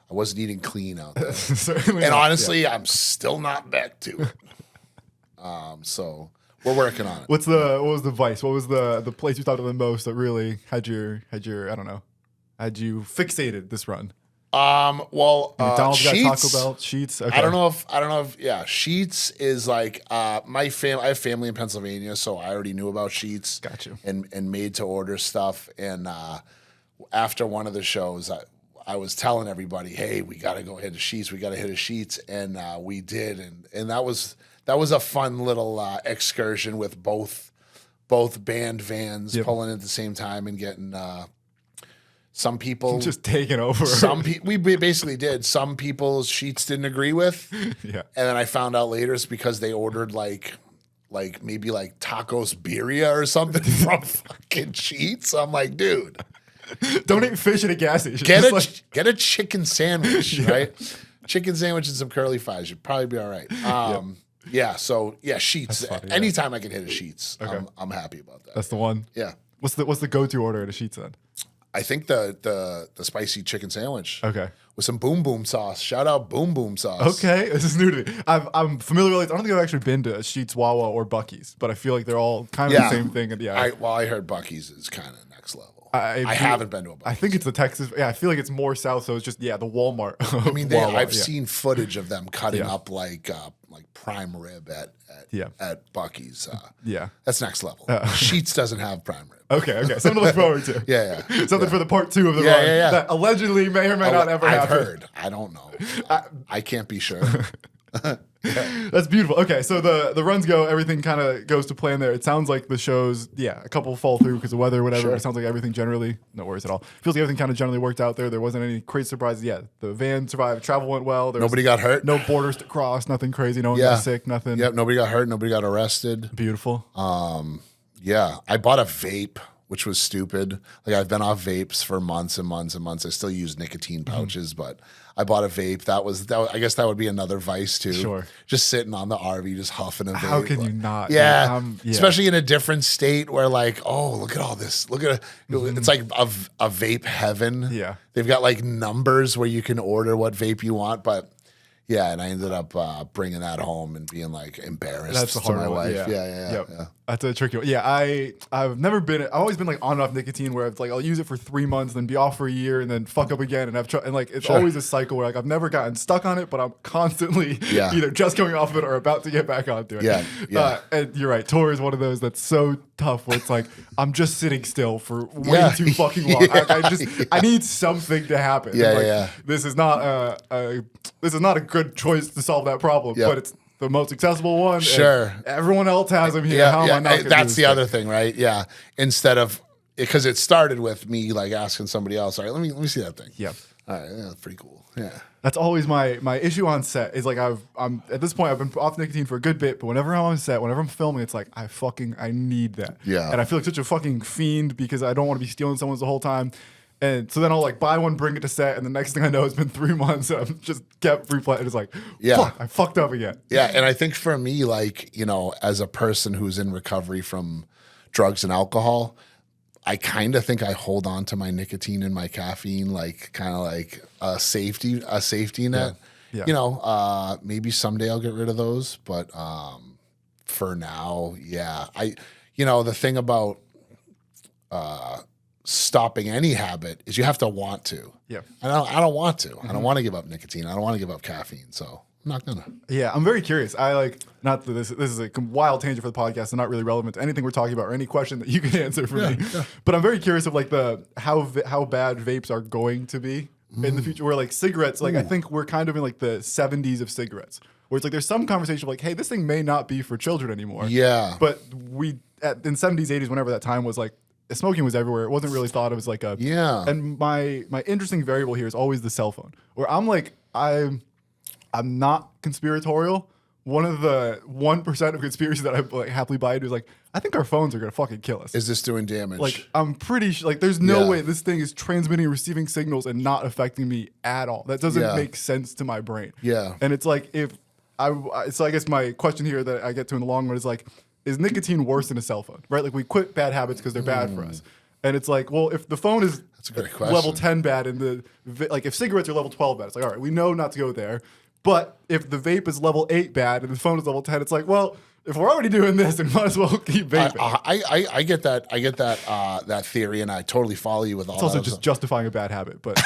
wasn't eating clean out there, and honestly, I'm still not back to it. So. We're working on it. What was the vice? What was the place you thought of the most that really had you fixated this run? McDonald's Sheetz, got Taco Bell, Sheetz. Okay. I don't know if Sheetz is like my family. I have family in Pennsylvania, so I already knew about Sheetz. Gotcha. And made to order stuff. And after one of the shows, I was telling everybody, hey, we got to go hit a Sheetz. We got to hit a Sheetz, and we did, and that was a fun little excursion with both band vans pulling at the same time and getting some people just taking over. We basically did. Some people's Sheetz didn't agree with, and then I found out later it's because they ordered like maybe like tacos birria or something from fucking Sheetz. I'm like, dude, don't eat fish at a gas station. Get a chicken sandwich, right? Chicken sandwich and some curly fries. You'd probably be all right. Sheetz. Funny, anytime I can hit a Sheetz, I'm happy about that. That's the one. Yeah. What's the go-to order at a Sheetz then? I think the spicy chicken sandwich. Okay. With some boom boom sauce. Shout out boom boom sauce. Okay, this is new to me. I'm familiar with. I don't think I've actually been to a Sheetz, Wawa, or Buc-ee's, but I feel like they're all kind of the same thing. And I heard Buc-ee's is kind of next level. I haven't been to a Buc-ee's. I think it's the Texas. Yeah, I feel like it's more south, so it's just the Walmart. I mean, I've seen footage of them cutting up like prime rib at Buc-ee's. That's next level. Sheetz doesn't have prime rib. Okay, something to look forward to. Something for the part 2 of the run that allegedly may or may not ever happen. I've heard. I don't know. I can't be sure. That's beautiful. Okay, so the runs go, everything kind of goes to plan there. It sounds like the shows, a couple fall through because of weather or whatever. Sure. It sounds like everything generally, no worries at all. Feels like everything kind of generally worked out there. There wasn't any crazy surprises. The van survived. Travel went well. Nobody got hurt. No borders to cross. Nothing crazy. No one got sick. Nothing. Yep. Nobody got hurt. Nobody got arrested. Beautiful. I bought a vape, which was stupid. Like I've been off vapes for months and months and months. I still use nicotine pouches, but I bought a vape. I guess that would be another vice too. Sure. Just sitting on the RV, just huffing a vape. How can you not? Yeah. Yeah. Especially in a different state where like, oh, look at all this. Look at it. It's like a vape heaven. Yeah. They've got like numbers where you can order what vape you want, but yeah, and I ended up bringing that home and being like embarrassed to my wife. Yeah. That's a tricky one. Yeah, I've always been like on and off nicotine where it's like I'll use it for 3 months, then be off for a year, and then fuck up again, and like it's always a cycle where like I've never gotten stuck on it, but I'm constantly either just coming off of it or about to get back onto it. Yeah. And you're right, Tor is one of those that's so tough where it's like I'm just sitting still for way too fucking long. I need something to happen. This is not a good choice to solve that problem, but it's the most accessible one. Sure. Everyone else has them here. How am I not gonna That's do the other thing, right? Yeah. Instead of, because it started with me like asking somebody else, all right, let me see that thing. Yeah. All right, that's pretty cool. Yeah. That's always my issue on set is like I'm at this point I've been off nicotine for a good bit, but whenever I'm on set, whenever I'm filming, it's like I need that. Yeah. And I feel like such a fucking fiend because I don't want to be stealing someone's the whole time. And so then I'll like buy one, bring it to set, and the next thing I know, it's been 3 months. And I'm just kept replaying. It's like, fuck, I fucked up again. Yeah, and I think for me, like, you know, as a person who's in recovery from drugs and alcohol, I kind of think I hold on to my nicotine and my caffeine like kind of like a safety net. Yeah. You know, maybe someday I'll get rid of those, but for now, yeah. The thing about stopping any habit is you have to want to. Yeah. And I don't want to. I don't want to give up nicotine. I don't want to give up caffeine. So I'm not gonna. Yeah, I'm very curious. I like not that this is a wild tangent for the podcast and not really relevant to anything we're talking about or any question that you can answer for me. Yeah. But I'm very curious of like how bad vapes are going to be in the future. Where like cigarettes, like I think we're kind of in like the 70s of cigarettes, where it's like there's some conversation of like, hey, this thing may not be for children anymore. Yeah. But in 70s, 80s, whenever that time was like. Smoking was everywhere. It wasn't really thought of as like a And my interesting variable here is always the cell phone. Where I'm like I'm not conspiratorial. One of the 1% of conspiracy that I like happily buy into is like I think our phones are gonna fucking kill us. Is this doing damage? Like I'm pretty like there's no way this thing is transmitting and receiving signals and not affecting me at all. That doesn't make sense to my brain. Yeah. And it's like so I guess my question here that I get to in the long run is like. Is nicotine worse than a cell phone, right? Like we quit bad habits because they're bad for us. And it's like, well, if the phone is That's a great question. level 10 bad and like if cigarettes are level 12 bad, it's like, all right, we know not to go there. But if the vape is level 8 bad and the phone is level 10, it's like, well, if we're already doing this, then might as well keep vaping. I get that. I get that theory, and I totally follow you with all. It's also just justifying a bad habit, but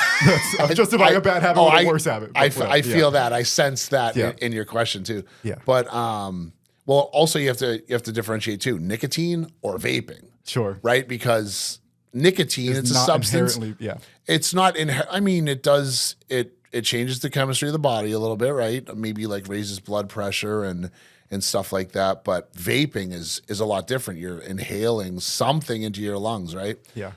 I'm justifying a bad habit with a worse habit. I feel that. I sense that in your question too. Yeah. But well, also you have to differentiate too, nicotine or vaping. Sure. Right, because nicotine it's a substance. It's not inherent. I mean, it does it changes the chemistry of the body a little bit, right? Maybe like raises blood pressure and stuff like that. But vaping is a lot different. You're inhaling something into your lungs, right? Yeah.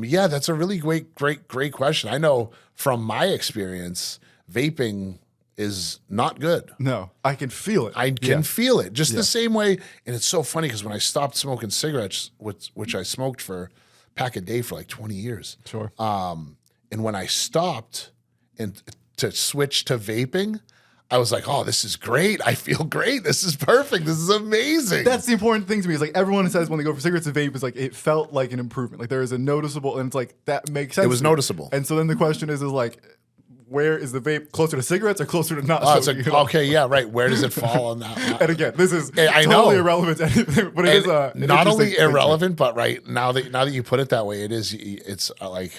Yeah, that's a really great question. I know from my experience, vaping is not good. No, I can feel it. I can feel it just the same way. And it's so funny because when I stopped smoking cigarettes, which I smoked for a pack a day for like 20 years. Sure. And when I stopped and to switch to vaping, I was like, oh, this is great. I feel great. This is perfect. This is amazing. That's the important thing to me. Is like everyone says when they go for cigarettes and vape is like it felt like an improvement. Like there is a noticeable, and it's like that makes sense. It was noticeable. And so then the question is like, where is the vape closer to cigarettes or closer to not? It's like, okay, yeah, right. Where does it fall on that? And again, this is I totally know. irrelevant to anything, but it is not only irrelevant, but right now that you put it that way, it's like,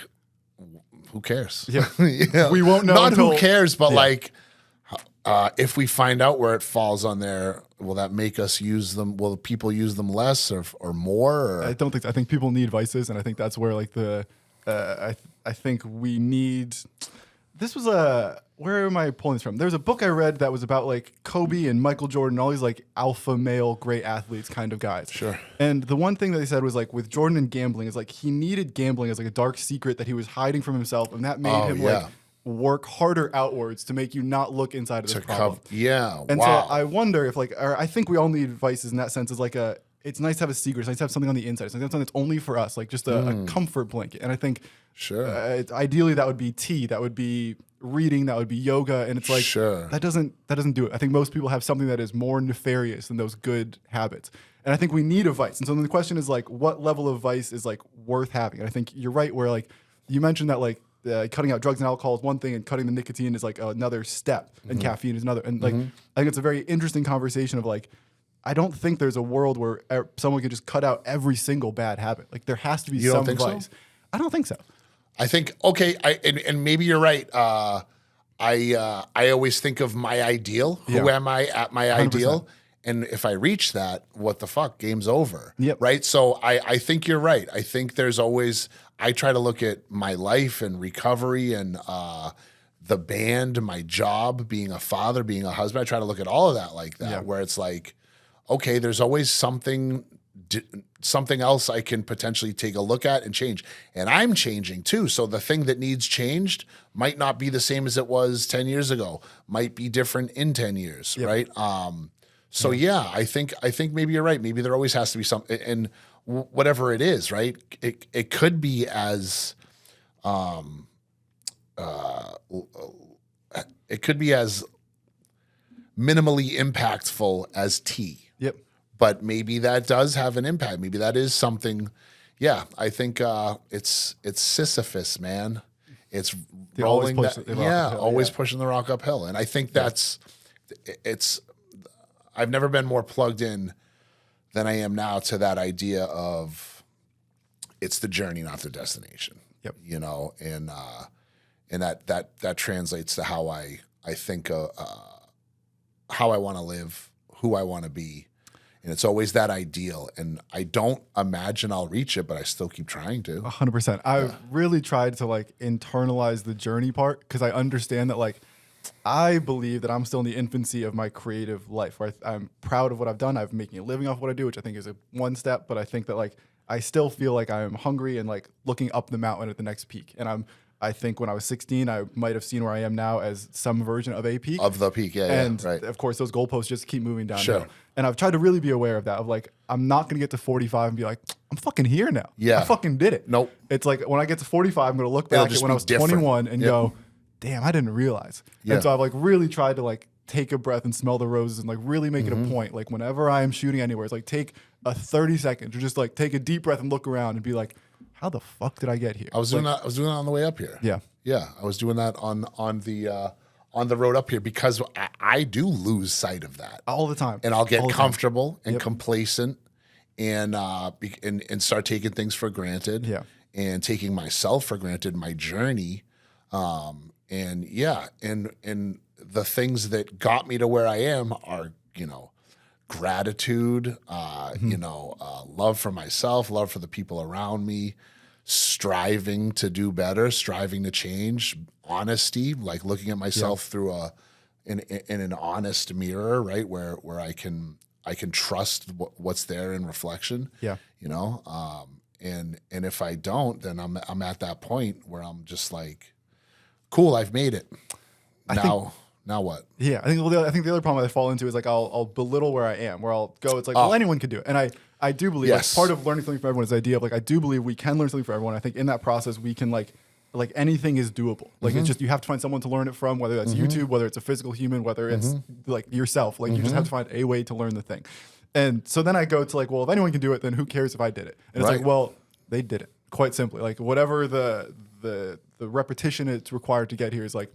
who cares? Yeah, yeah. We won't know. Not who cares, but like, if we find out where it falls on there, will that make us use them? Will people use them less or more? Or? I don't think. I think people need vices, and I think that's where like I think we need. This was where am I pulling this from? There's a book I read that was about like Kobe and Michael Jordan, all these like alpha male great athletes kind of guys. Sure. And the one thing that they said was like with Jordan and gambling is like he needed gambling as like a dark secret that he was hiding from himself, and that made him like work harder outwards to make you not look inside of this problem. Yeah. And so I wonder if like, or I think we all need vices in that sense. Is like it's nice to have a secret. It's nice to have something on the inside. It's nice to have something that's only for us, like just a comfort blanket. And I think ideally that would be tea, that would be reading, that would be yoga. And it's like, that doesn't do it. I think most people have something that is more nefarious than those good habits. And I think we need a vice. And so then the question is like, what level of vice is like worth having? And I think you're right where like you mentioned that like cutting out drugs and alcohol is one thing and cutting the nicotine is like another step and caffeine is another. And like, I think it's a very interesting conversation of like, I don't think there's a world where someone can just cut out every single bad habit. Like there has to be some vice. So? I don't think so. I think, okay. And maybe you're right. I always think of my ideal. Who am I at my 100%. Ideal? And if I reach that, what the fuck? Game's over. Right? So I think you're right. I think there's always, I try to look at my life and recovery and the band, my job, being a father, being a husband. I try to look at all of that like that, where it's like, okay, there's always something else I can potentially take a look at and change. And I'm changing too. So the thing that needs changed might not be the same as it was 10 years ago, might be different in 10 years, right? So I think maybe you're right. Maybe there always has to be something, and whatever it is, right? It could be as, it could be as minimally impactful as tea. But maybe that does have an impact. Maybe that is something. Yeah, I think it's Sisyphus, man. It's rolling that. Always pushing the rock uphill. And I think that's it's. I've never been more plugged in than I am now to that idea of it's the journey, not the destination. You know, and that translates to how I think how I want to live, who I want to be. And it's always that ideal. And I don't imagine I'll reach it, but I still keep trying to. 100%. I've really tried to like internalize the journey part because I understand that like I believe that I'm still in the infancy of my creative life where I'm proud of what I've done. I'm making a living off what I do, which I think is a one step. But I think that like I still feel like I'm hungry and like looking up the mountain at the next peak. And I think when I was 16, I might have seen where I am now as some version of a peak. Of the peak, and right. Of course, those goalposts just keep moving downhill. And I've tried to really be aware of that, of like, I'm not going to get to 45 and be like, I'm fucking here now. I fucking did it. Nope. It's like when I get to 45, I'm going to look back at when I was 21 and go, damn, I didn't realize. And so I've like really tried to like take a breath and smell the roses and like really make it a point. Like whenever I am shooting anywhere, it's like take a 30 seconds or just like take a deep breath and look around and be like, how the fuck did I get here? I was doing that on the way up here. Yeah, I was doing that on the road up here because I do lose sight of that all the time, and I'll get comfortable and complacent, and start taking things for granted, and taking myself for granted, my journey, and the things that got me to where I am are gratitude, love for myself, love for the people around me. Striving to do better, striving to change, honesty, like looking at myself through in an honest mirror, right, where I can trust what's there in reflection. And if I don't, then I'm at that point where I'm just like, cool, I've made it. Now what? Yeah, I think the other problem I fall into is like I'll belittle where I am, where I'll go. It's like, well, anyone could do it, and I do believe like, part of learning something from everyone is the idea of like I do believe we can learn something from everyone. I think in that process we can like anything is doable. Like it's just you have to find someone to learn it from, whether that's YouTube, whether it's a physical human, whether it's like yourself. Like you just have to find a way to learn the thing. And so then I go to like, well, if anyone can do it, then who cares if I did it? And it's like, well, they did it quite simply. Like whatever the repetition it's required to get here is like.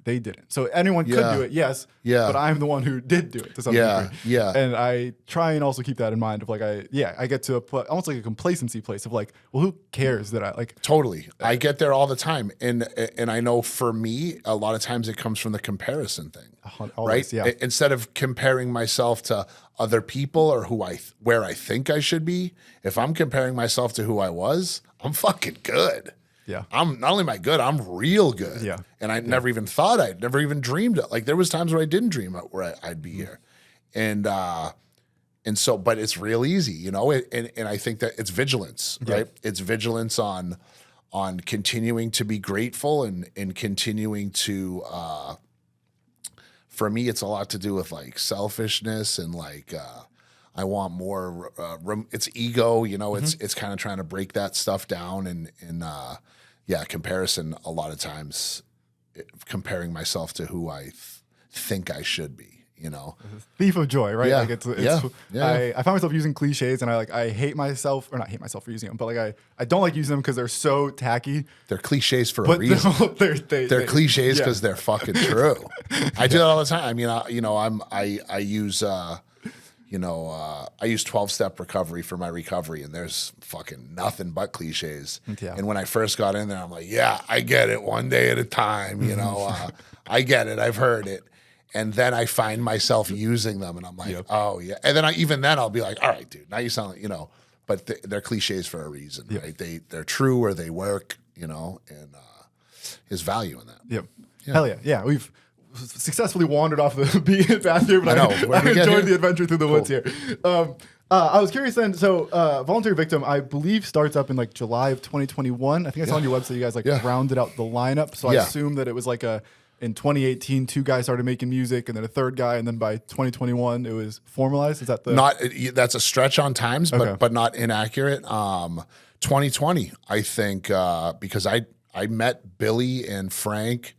They didn't. So anyone could do it, yes. But I'm the one who did do it to some degree. And I try and also keep that in mind of like I get to almost like a complacency place of like, well, who cares that I like totally. I get there all the time. And I know for me, a lot of times it comes from the comparison thing. Always, right? Instead of comparing myself to other people or where I think I should be, if I'm comparing myself to who I was, I'm fucking good. I'm not only am I good, I'm real good. And I never even thought I'd never even dreamed it. Like there was times where I didn't dream where I'd be here. And so, but it's real easy, and I think that it's vigilance, right? It's vigilance on continuing to be grateful and continuing to, for me, it's a lot to do with like selfishness and like, I want more. It's ego, you know. It's kind of trying to break that stuff down, and comparison. A lot of times, comparing myself to who I think I should be. You know, thief of joy, right? Yeah. Like it's I find myself using cliches, and I hate myself, or not hate myself for using them, but like I don't like using them because they're so tacky. They're cliches for a reason. They're cliches because they're fucking true. I do that all the time. I mean, I use I use 12-step recovery for my recovery, and there's fucking nothing but cliches. Yeah. And when I first got in there, I'm like, yeah, I get it, one day at a time. You know, I get it. I've heard it. And then I find myself using them, and I'm like, oh, yeah. And then even then I'll be like, all right, dude, now you sound like, you know, but they're cliches for a reason, right? They're true, or they work, you know, and there's value in that. Yep. Hell yeah. Yeah, we've successfully wandered off the beaten path here, but I enjoyed the adventure through the woods here. I was curious then, so Voluntary Victim, I believe, starts up in like July of 2021. I think I saw on your website you guys rounded out the lineup, so I assume that it was like in 2018, 2 guys started making music, and then a 3rd guy, and then by 2021 it was formalized. Is that that's a stretch on times, but not inaccurate. 2020, I think, because I met Billy and Frank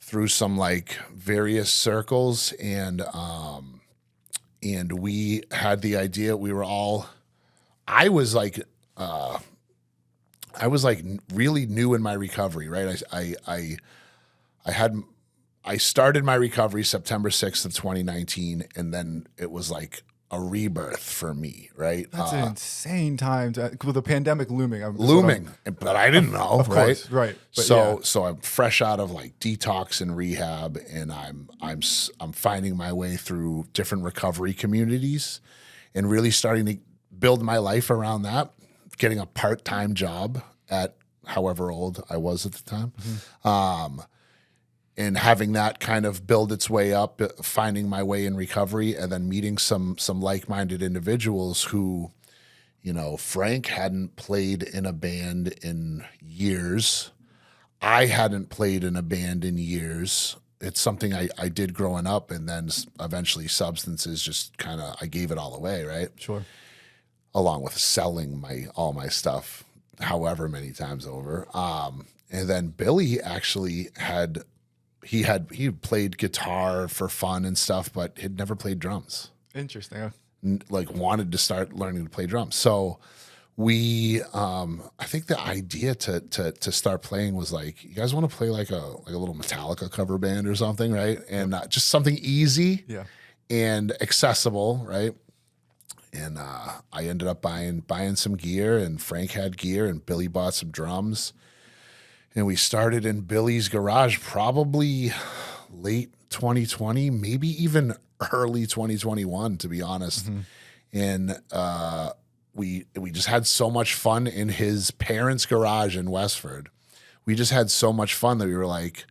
through some like various circles, and we had the idea. We were all. I was like really new in my recovery, right? I started my recovery September 6th of 2019, and then it was like a rebirth for me, right? That's an insane time with the pandemic looming. But I didn't know, of course, right? But so I'm fresh out of like detox and rehab, and I'm finding my way through different recovery communities, and really starting to build my life around that. Getting a part-time job at however old I was at the time. And having that kind of build its way up, finding my way in recovery, and then meeting some like-minded individuals who, you know, Frank hadn't played in a band in years. I hadn't played in a band in years. It's something I did growing up, and then eventually substances just kind of, I gave it all away, right? Sure. Along with selling all my stuff however many times over. And then Billy actually he played guitar for fun and stuff, but had never played drums. Interesting. Like wanted to start learning to play drums. So we, I think the idea to start playing was like, you guys want to play like a little Metallica cover band or something, right? And just something easy and accessible, right? And I ended up buying some gear, and Frank had gear, and Billy bought some drums. And we started in Billy's garage probably late 2020, maybe even early 2021, to be honest. And we just had so much fun in his parents' garage in Westford. We just had so much fun that we were like,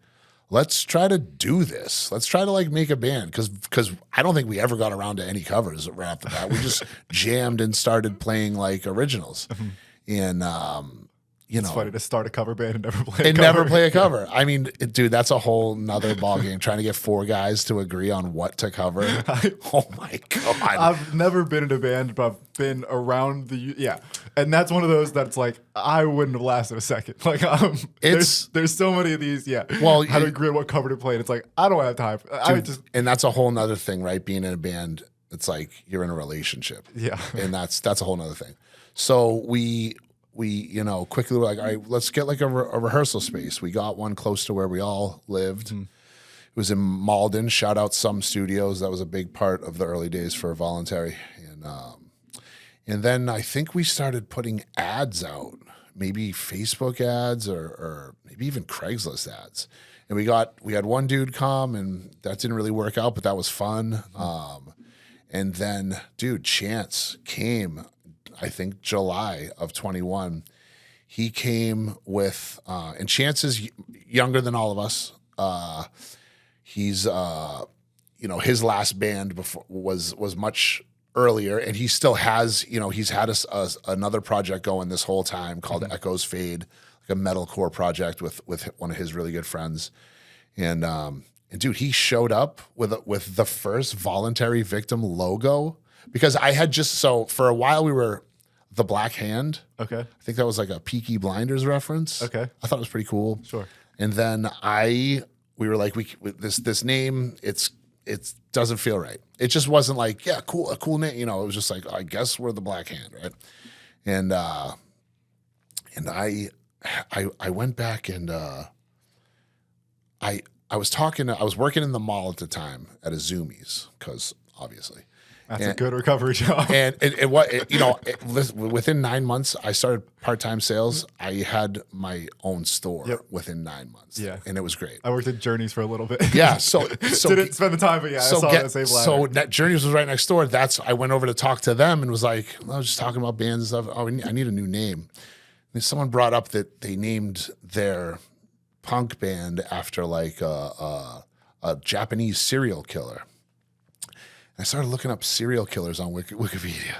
let's try to do this. Let's try to like make a band, because I don't think we ever got around to any covers right after that. We just jammed and started playing like originals. And it's funny to start a cover band and never play a cover. I mean, dude, that's a whole nother ballgame. Trying to get 4 guys to agree on what to cover. Oh my God. I've never been in a band, but I've been around and that's one of those that's like, I wouldn't have lasted a second. Like, there's so many of these. Well, how to agree on what cover to play. And it's like, I don't have time. And that's a whole nother thing, right? Being in a band, it's like you're in a relationship. Yeah. And that's a whole nother thing. So we quickly were like, all right, let's get like a rehearsal space. We got one close to where we all lived. It was in Malden. Shout out Some Studios. That was a big part of the early days for Voluntary. And then I think we started putting ads out, maybe Facebook ads or maybe even Craigslist ads. And we had one dude come, and that didn't really work out, but that was fun. And then, dude, Chance came, I think July of 21. He came with, and Chance is younger than all of us. He's, his last band before was much earlier, and he still has, he's had another project going this whole time called Echoes Fade, like a metalcore project with one of his really good friends. And dude, he showed up with the first Voluntary Victim logo because I had so for a while we were the Black Hand. Okay. I think that was like a Peaky Blinders reference. Okay. I thought it was pretty cool. Sure. And then we were like, this name, it doesn't feel right. It just wasn't like, yeah, cool, a cool name. You know, it was just like, I guess we're the Black Hand, right? And I went back and I was working in the mall at the time at a Zoomies, because obviously. That's a good recovery job. And within 9 months, I started part-time sales. I had my own store within 9 months. Yeah. And it was great. I worked at Journeys for a little bit. Yeah. So didn't spend the time, but yeah, I saw that same ladder. So that Journeys was right next door. I went over to talk to them and was like, I was just talking about bands and stuff. Oh, I need a new name. And someone brought up that they named their punk band after like a Japanese serial killer. I started looking up serial killers on Wikipedia,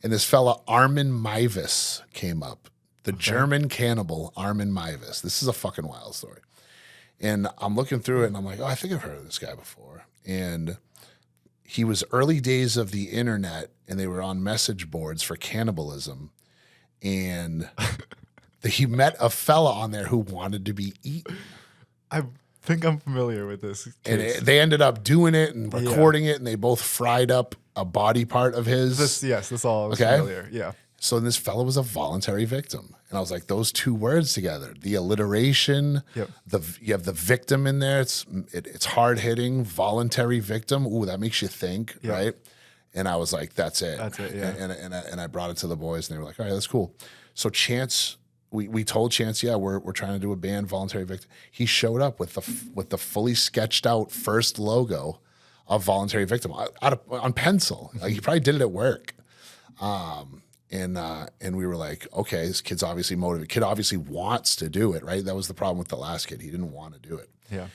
and this fella Armin Meiwes came up. The German cannibal Armin Meiwes. This is a fucking wild story. And I'm looking through it, and I'm like, oh, I think I've heard of this guy before. And he was early days of the internet, and they were on message boards for cannibalism. And he met a fella on there who wanted to be eaten. I think I'm familiar with this case. And they ended up doing it and recording it, and they both fried up a body part of his. This all is familiar. Yeah. So this fellow was a voluntary victim. And I was like, those two words together, the alliteration, you have the victim in there. It's hard hitting, voluntary victim. Ooh, that makes you think, right? And I was like, that's it. That's it, yeah. And I brought it to the boys, and they were like, all right, that's cool. So Chance, we told Chance, we're trying to do a band, Voluntary Victim. He showed up with the fully sketched out first logo of Voluntary Victim on pencil. Like, he probably did it at work. And we were like, okay, this kid's obviously motivated. Kid obviously wants to do it, right? That was the problem with the last kid. He didn't want to do it. Yeah.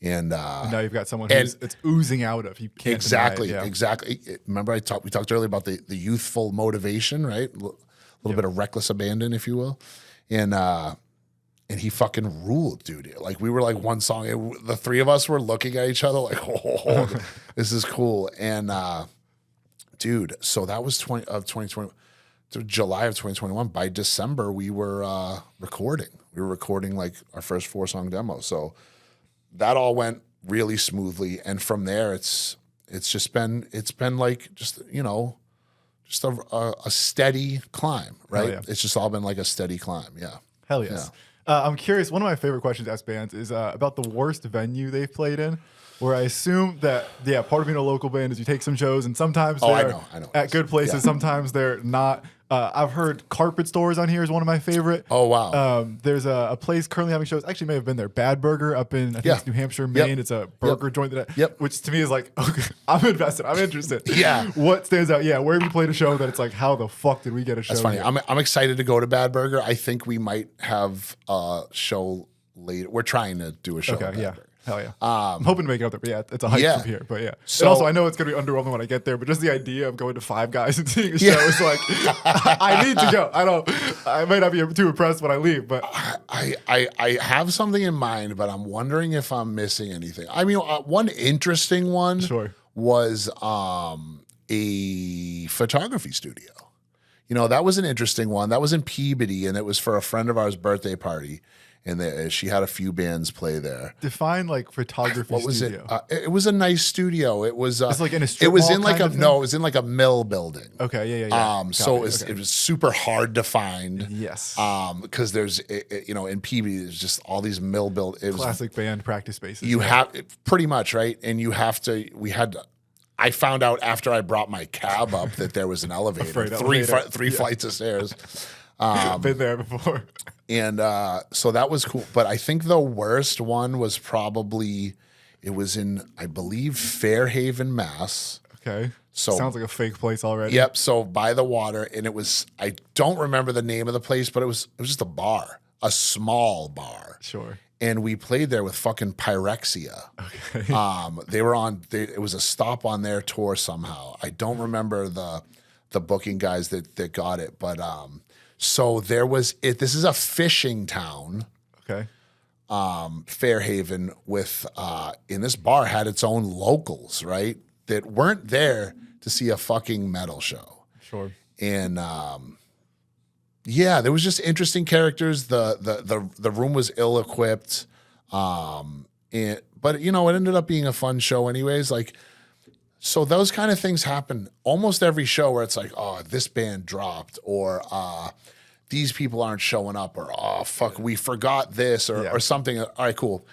And now you've got someone who's it's oozing out of. You can't exactly, deny it. exactly. Remember, we talked earlier about the youthful motivation, right? A little bit of reckless abandon, if you will. And he fucking ruled, dude. Like, we were like one song. The three of us were looking at each other like, oh, this is cool. And dude, so that was 2020. July of 2021. By December, we were recording. We were recording like our first 4-song demo. So that all went really smoothly. And from there, it's been like just a steady climb, right? Yeah. It's just all been like a steady climb. Yeah. Hell yes. Yeah. I'm curious. One of my favorite questions to ask bands is about the worst venue they've played in. Where I assume that, part of being a local band is you take some shows, and sometimes they're I know. at good places, sometimes they're not. I've heard Carpet Stores on here is one of my favorite. Oh, wow. There's a place currently having shows. Actually, may have been there. Bad Burger up in, I think it's New Hampshire, Maine. It's a burger joint which to me is like, okay, I'm invested. I'm interested. Yeah. What stands out? Yeah, where have you played a show that it's like, how the fuck did we get a show? That's funny. Here? I'm excited to go to Bad Burger. I think we might have a show later. We're trying to do a show. Okay, at Bad Burger. Hell yeah. I'm hoping to make it out there, but it's a hike from here. But yeah. So, and also, I know it's going to be underwhelming when I get there, but just the idea of going to Five Guys and seeing a show is like, I need to go. I might not be too impressed when I leave, but. I have something in mind, but I'm wondering if I'm missing anything. I mean, one interesting one was a photography studio. That was an interesting one. That was in Peabody, and it was for a friend of ours' birthday party. And she had a few bands play there. Define like photography studio. It was a nice studio. It was. It's like in a strip It was mall in like kind of thing? No, it was in like a mill building. Okay, yeah. It was super hard to find. Yes. Because there's in Peabody there's just all these mill build. Classic band practice spaces. You have pretty much right, and you have to. I found out after I brought my cab up that there was an elevator, three flights of stairs. Been there before. And so that was cool. But I think the worst one was probably, it was in, I believe, Fairhaven, Mass. Okay. So sounds like a fake place already. Yep. So by the water. And it was, I don't remember the name of the place, but it was just a bar, a small bar. Sure. And we played there with fucking Pyrexia. Okay. It was a stop on their tour somehow. I don't remember the booking guys that got it, but so there was it. This is a fishing town. Okay. Fairhaven with in this bar had its own locals, right? That weren't there to see a fucking metal show. Sure. And yeah, there was just interesting characters. The room was ill equipped. But you know, it ended up being a fun show anyways. Like, so those kind of things happen almost every show where it's like, oh, this band dropped, or these people aren't showing up, or oh fuck, we forgot this, or something. All right, cool.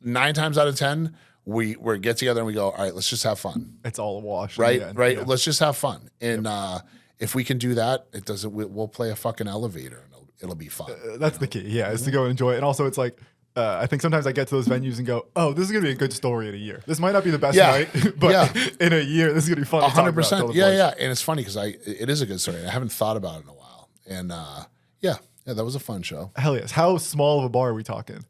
9 times out of 10, we get together and we go, all right, let's just have fun. It's all a wash, right? Right. Yeah. Let's just have fun. And if we can do that, we'll play a fucking elevator and it'll be fun. That's the key. Yeah, is to go and enjoy it. And also, it's like, I think sometimes I get to those venues and go, oh, this is going to be a good story in a year. This might not be the best night, but in a year, this is going to be fun. 100%. Yeah. And it's funny because it is a good story. I haven't thought about it in a while. And yeah, that was a fun show. Hell yes. How small of a bar are we talking?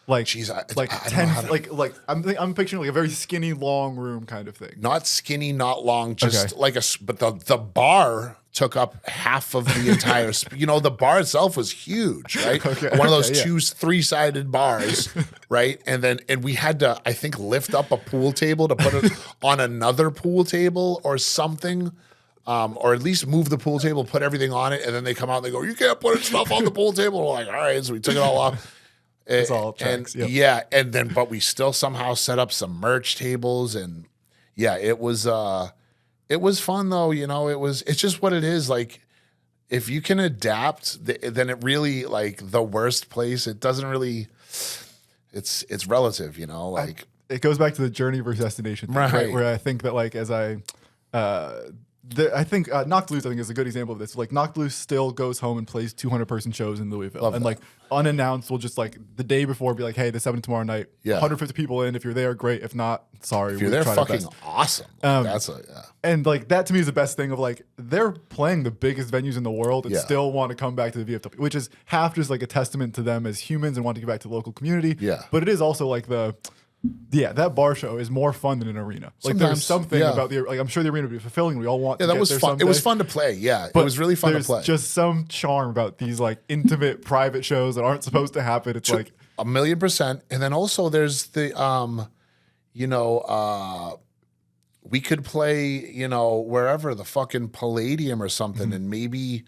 Like, jeez, like 10, like I'm picturing like a very skinny, long room kind of thing. Not skinny, not long, just like but the bar took up half of the entire, the bar itself was huge, right? One of those 3-sided bars, right? And we had to, I think, lift up a pool table to put it on another pool table or something. Or at least move the pool table, put everything on it, and then they come out and they go, you can't put stuff on the pool table. We're like, all right, so we took it all off. It's all tracks, but we still somehow set up some merch tables, and it was fun though. It's just what it is. Like, if you can adapt, then it really, like, the worst place, it doesn't really. It's relative, like it goes back to the journey versus destination thing, right? Where I think that, like, as I think Knocked Loose, I think, is a good example of this. Like, Knocked Loose still goes home and plays 200-person shows in Louisville. Love and that. Like, unannounced, we'll just, like, the day before be like, hey, this happening tomorrow night. 150 people in. If you're there, great. If not, sorry. If you're there, fucking awesome. Like, And, like, that to me is the best thing of, like, they're playing the biggest venues in the world and still want to come back to the VFW, which is half just, like, a testament to them as humans and want to get back to the local community. Yeah. But it is also, like, that bar show is more fun than an arena. Like, there's something about like, I'm sure the arena would be fulfilling. We all want to that get was there fun. someday. It was fun to play. Yeah, it was really fun to play. There's just some charm about these, like, intimate private shows that aren't supposed to happen. It's like 1,000,000%. And then also there's the we could play, wherever, the fucking Palladium or something, and maybe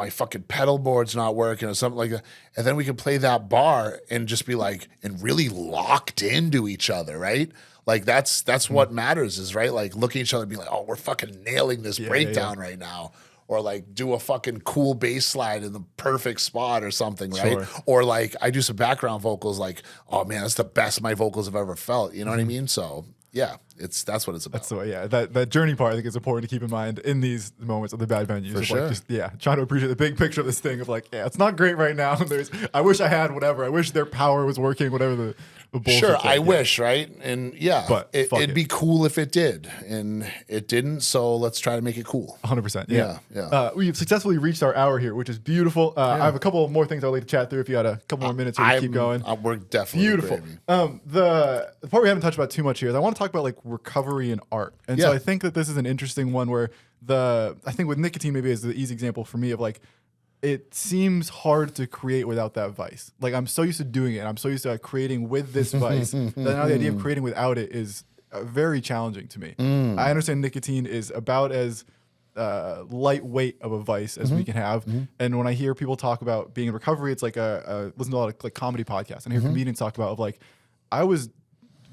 my fucking pedal board's not working or something like that. And then we could play that bar and just be like, and really locked into each other, right? Like, that's what matters, is, right? Like, look at each other and be like, oh, we're fucking nailing this breakdown right now. Or, like, do a fucking cool bass slide in the perfect spot or something, right? Sure. Or, like, I do some background vocals, like, oh man, that's the best my vocals have ever felt. You know what I mean? So yeah, that's what it's about. That's that journey part, I think, is important to keep in mind in these moments of the bad venues. For sure. Like, trying to appreciate the big picture of this thing of, like, it's not great right now. I wish I had whatever. I wish their power was working, whatever the bullshit. Sure, I wish, right? And but it'd be cool if it did, and it didn't. So let's try to make it cool. 100%. Yeah. We've successfully reached our hour here, which is beautiful. I have a couple more things I'd like to chat through if you had a couple more minutes here to keep going. We're definitely beautiful. The part we haven't touched about too much here is I want to talk about, like, recovery in art, and so I think that this is an interesting one where I think with nicotine maybe is the easy example for me of, like, it seems hard to create without that vice. Like, I'm so used to doing it, and I'm so used to creating with this vice that now the idea of creating without it is very challenging to me. I understand nicotine is about as lightweight of a vice as we can have, and when I hear people talk about being in recovery, it's like listen to a lot of, like, comedy podcasts and I hear comedians talk about like, I was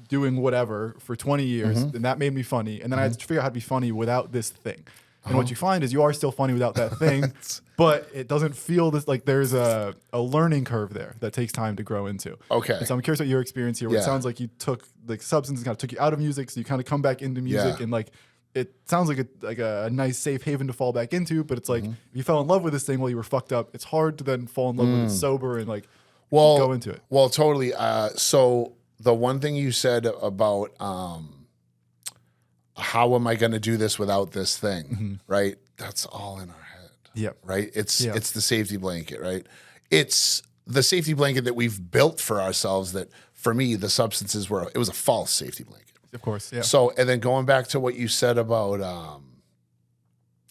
doing whatever for 20 years and that made me funny, and then I had to figure out how to be funny without this thing. And what you find is you are still funny without that thing, but it doesn't feel this, like, there's a learning curve there that takes time to grow into. Okay. And so I'm curious about your experience here. Where it sounds like you took, like, substances kind of took you out of music, so you kind of come back into music, and, like, it sounds like a nice safe haven to fall back into. But it's like, if you fell in love with this thing while you were fucked up, it's hard to then fall in love with it sober and, like, go into it. Well, totally. So the one thing you said about how am I going to do this without this thing, right? That's all in our head. Yeah. Right? It's the safety blanket, right? It's the safety blanket that we've built for ourselves that, for me, the substances it was a false safety blanket. Of course, yeah. So, and then going back to what you said about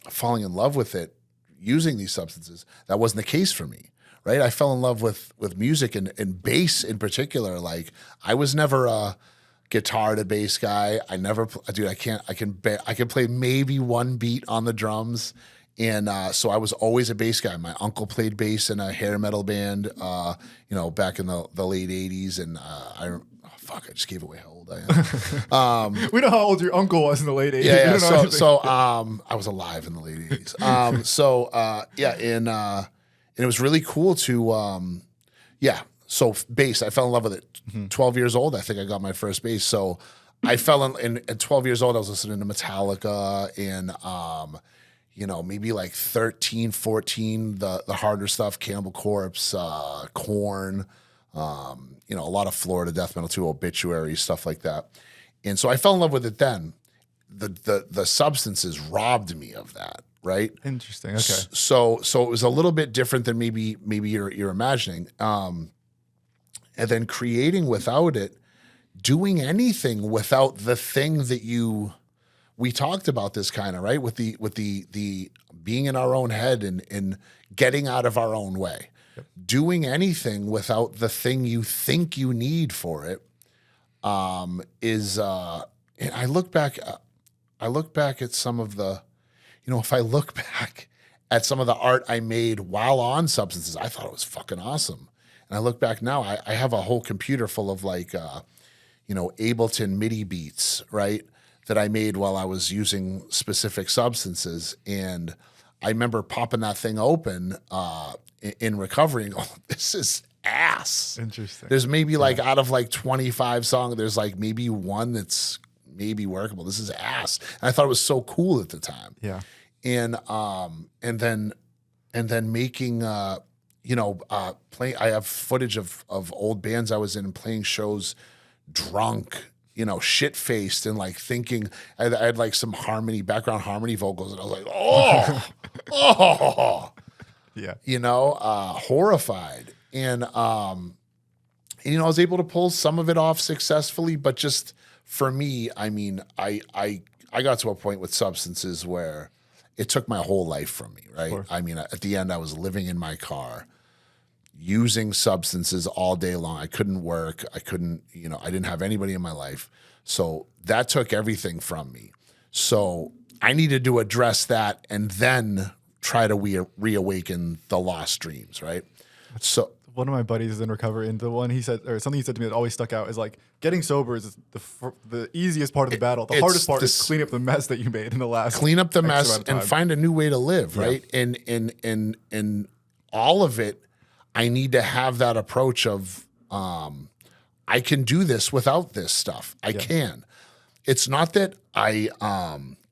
falling in love with it, using these substances, that wasn't the case for me, right? I fell in love with music and bass in particular. Like, I was never guitar to bass guy. I never, dude. I can play maybe one beat on the drums, and so I was always a bass guy. My uncle played bass in a hair metal band, back in the late '80s, and I just gave away how old I am. We know how old your uncle was in the late 80s. Yeah. So I was alive in the late 80s. And it was really cool to, So bass, I fell in love with it. 12 years old, I think I got my first bass. So I fell in at 12 years old, I was listening to Metallica and, maybe like 13, 14, the harder stuff, Cannibal Corpse, Korn, a lot of Florida death metal too, Obituary, stuff like that. And so I fell in love with it then. The substances robbed me of that, right? Interesting. Okay. So it was a little bit different than maybe you're imagining. And then creating without it, doing anything without the thing that we talked about this kind of, right? With the being in our own head and getting out of our own way. Yep. Doing anything without the thing you think you need for it is. And I look back at some of the, if I look back at some of the art I made while on substances, I thought it was fucking awesome. And I look back now, I have a whole computer full of like, Ableton MIDI beats, right? That I made while I was using specific substances. And I remember popping that thing open in recovery and going, this is ass. Interesting. There's maybe like out of like 25 songs, there's like maybe one that's maybe workable. This is ass. And I thought it was so cool at the time. Yeah. And then making playing. I have footage of old bands I was in and playing shows drunk, shit faced and like thinking I had like some background harmony vocals, and I was like, oh, yeah, horrified. And I was able to pull some of it off successfully, but just for me, I mean, I got to a point with substances where it took my whole life from me, right? I mean, at the end, I was living in my car, using substances all day long. I couldn't work. I couldn't, I didn't have anybody in my life. So that took everything from me. So I needed to address that and then try to reawaken the lost dreams, right? So one of my buddies is in recovery, and something he said to me that always stuck out is like, getting sober is the easiest part of the battle. The hardest part is clean up the mess that you made in the last. Clean up the mess and find a new way to live, right? And all of it, I need to have that approach of, I can do this without this stuff. I can. It's not that I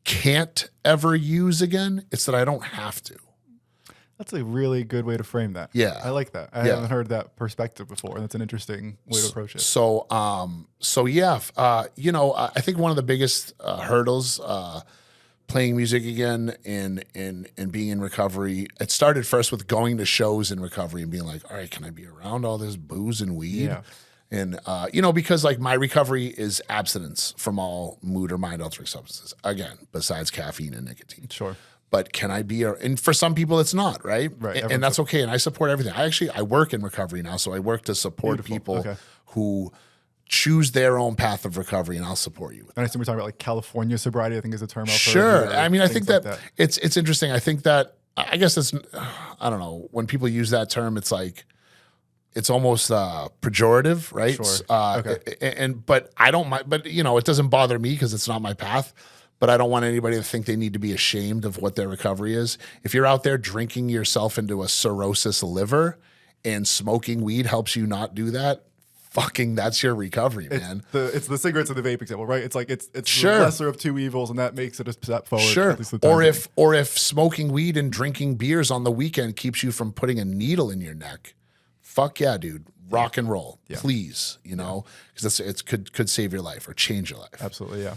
can't ever use again. It's that I don't have to. That's a really good way to frame that. Yeah. I like that. I haven't heard that perspective before, and that's an interesting way to approach it. So I think one of the biggest hurdles playing music again and being in recovery, it started first with going to shows in recovery and being like, all right, can I be around all this booze and weed? Yeah. And, because like my recovery is abstinence from all mood or mind altering substances, again, besides caffeine and nicotine. Sure. But can I be, and for some people it's not, right? Right. And that's okay. And I support everything. I work in recovery now. So I work to support people who choose their own path of recovery, and I'll support you with that. And I assume we're talking about like California sobriety, I think is a term. Sure. I mean, I think that it's interesting. I think that, I guess it's, I don't know, when people use that term, it's like, it's almost pejorative, right? Sure. But I don't mind, but it doesn't bother me because it's not my path. But I don't want anybody to think they need to be ashamed of what their recovery is. If you're out there drinking yourself into a cirrhosis liver and smoking weed helps you not do that, fucking that's your recovery, man. It's the cigarettes and the vape example, right? It's like it's sure. the lesser of two evils, and that makes it a step forward. Sure. Or if smoking weed and drinking beers on the weekend keeps you from putting a needle in your neck, fuck yeah, dude. Rock and roll, please. Because it could save your life or change your life. Absolutely, yeah.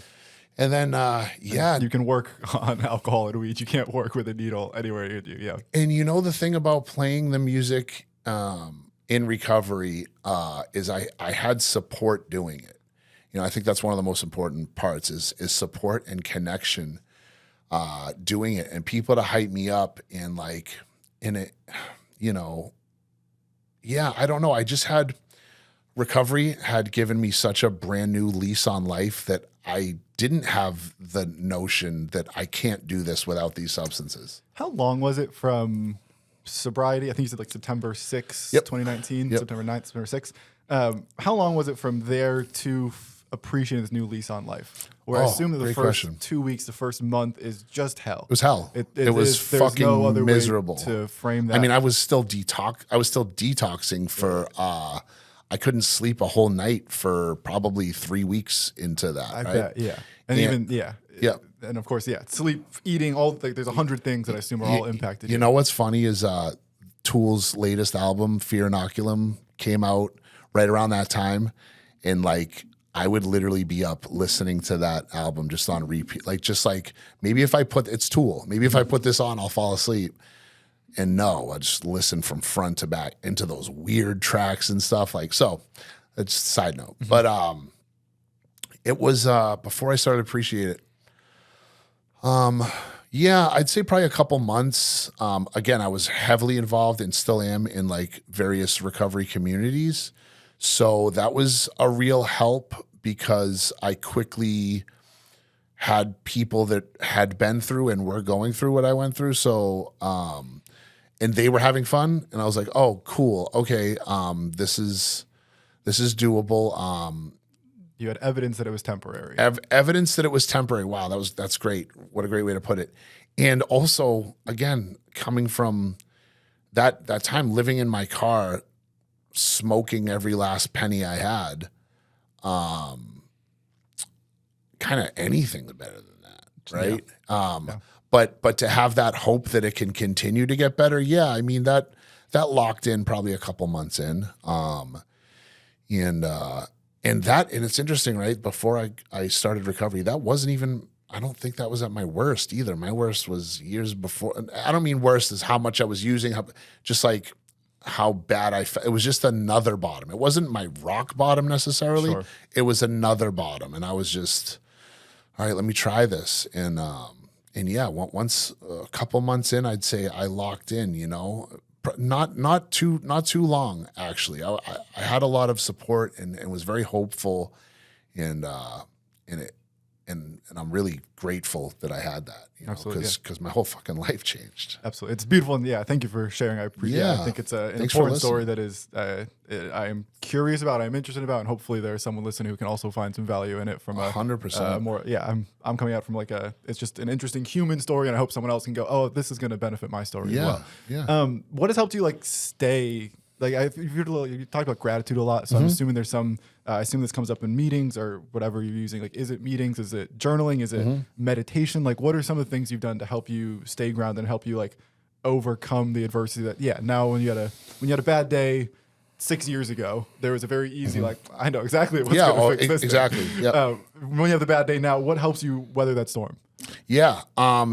And then, you can work on alcohol and weed. You can't work with a needle anywhere you do. Yeah. And the thing about playing the music in recovery is I had support doing it. I think that's one of the most important parts is support and connection doing it, and people to hype me up and I don't know. I just had recovery had given me such a brand new lease on life that I didn't have the notion that I can't do this without these substances. How long was it from sobriety? I think you said like September 6th, Yep. 2019, Yep. September 9th, September 6th. How long was it from there to appreciating this new lease on life? Where I assume that the great first question. 2 weeks, the first month is just hell. It was hell. It was there's fucking no other way miserable to frame that. I mean, I was still detoxing for. I couldn't sleep a whole night for probably 3 weeks into that. I right? bet, yeah. And even, yeah. Yeah. And of course, yeah, sleep, eating, all like there's 100 things that I assume are all impacted. You know what's funny is Tool's latest album, Fear Inoculum, came out right around that time, and like I would literally be up listening to that album just on repeat, like maybe if I put it's Tool, maybe if I put this on, I'll fall asleep. And no, I just listen from front to back into those weird tracks and stuff. Like, so that's a side note. Mm-hmm. But it was before I started to appreciate it. Yeah, I'd say probably a couple months. Again, I was heavily involved and still am in like various recovery communities. So that was a real help because I quickly had people that had been through and were going through what I went through. So, and they were having fun, and I was like, "Oh, cool. Okay, this is doable." You had evidence that it was temporary. Evidence that it was temporary. Wow, that's great. What a great way to put it. And also, again, coming from that time, living in my car, smoking every last penny I had, kind of anything's better than that, right? Yeah. But to have that hope that it can continue to get better, yeah, I mean that locked in probably a couple months in, and it's interesting, right? Before I started recovery, that wasn't even. I don't think that was at my worst either. My worst was years before. I don't mean worst as how much I was using, just like how bad I felt. It was just another bottom. It wasn't my rock bottom necessarily. Sure. It was another bottom, and I was just, all right, let me try this, and yeah, once a couple months in, I'd say I locked in. You know, not too long actually. I had a lot of support and was very hopeful, and I'm really grateful that I had that. You know, because my whole fucking life changed. Absolutely, it's beautiful, and yeah, thank you for sharing. I appreciate. Yeah. I think it's an Thanks important story that is I am curious about, I'm interested about, and hopefully there's someone listening who can also find some value in it from 100%. More. Yeah, I'm coming out from like it's just an interesting human story, and I hope someone else can go, oh, this is going to benefit my story as well. Yeah. What has helped you like stay? Like you talked about gratitude a lot, so I'm assuming there's some. I assume this comes up in meetings or whatever you're using. Like, is it meetings? Is it journaling? Is it meditation? Like, what are some of the things you've done to help you stay grounded and help you like overcome the adversity that? Yeah, now when you had a bad day 6 years ago, there was a very easy like I know exactly what's going to fix this. Exactly. Yeah. When you have the bad day now, what helps you weather that storm? Yeah.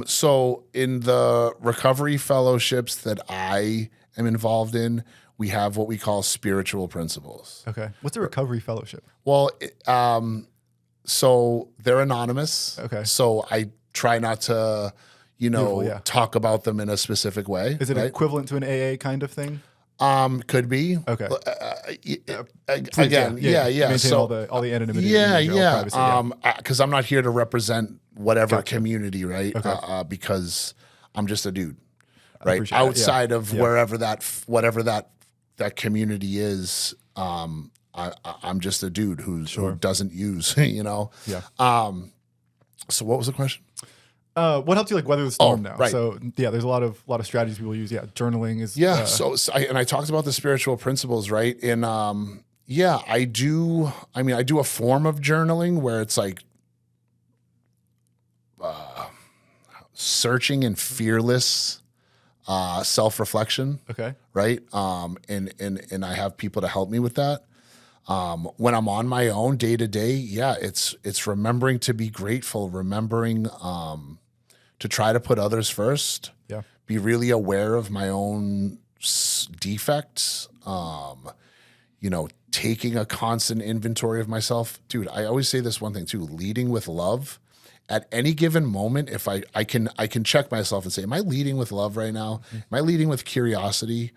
So in the recovery fellowships that I am involved in, we have what we call spiritual principles. Okay. What's a recovery fellowship? Well, so they're anonymous. Okay. So I try not to, talk about them in a specific way. Is it equivalent to an AA kind of thing? Could be. Okay. Again, yeah. Maintain So all the anonymity. yeah. Privacy, Because I'm not here to represent whatever community, right? Okay. Because I'm just a dude, right? Outside of whatever that community is, I'm just a dude who doesn't use, Yeah. So what was the question? What helps you like weather the storm now? Right. So yeah, there's a lot of strategies people use. Yeah, journaling is. Yeah. So I talked about the spiritual principles, right? And I do. I mean, I do a form of journaling where it's like searching and fearless self-reflection. Okay. Right. And I have people to help me with that. When I'm on my own day to day, it's remembering to be grateful, remembering to try to put others first. Yeah. Be really aware of my own defects. Taking a constant inventory of myself. Dude, I always say this one thing too, leading with love. At any given moment, if I can check myself and say, am I leading with love right now? Am I leading with curiosity?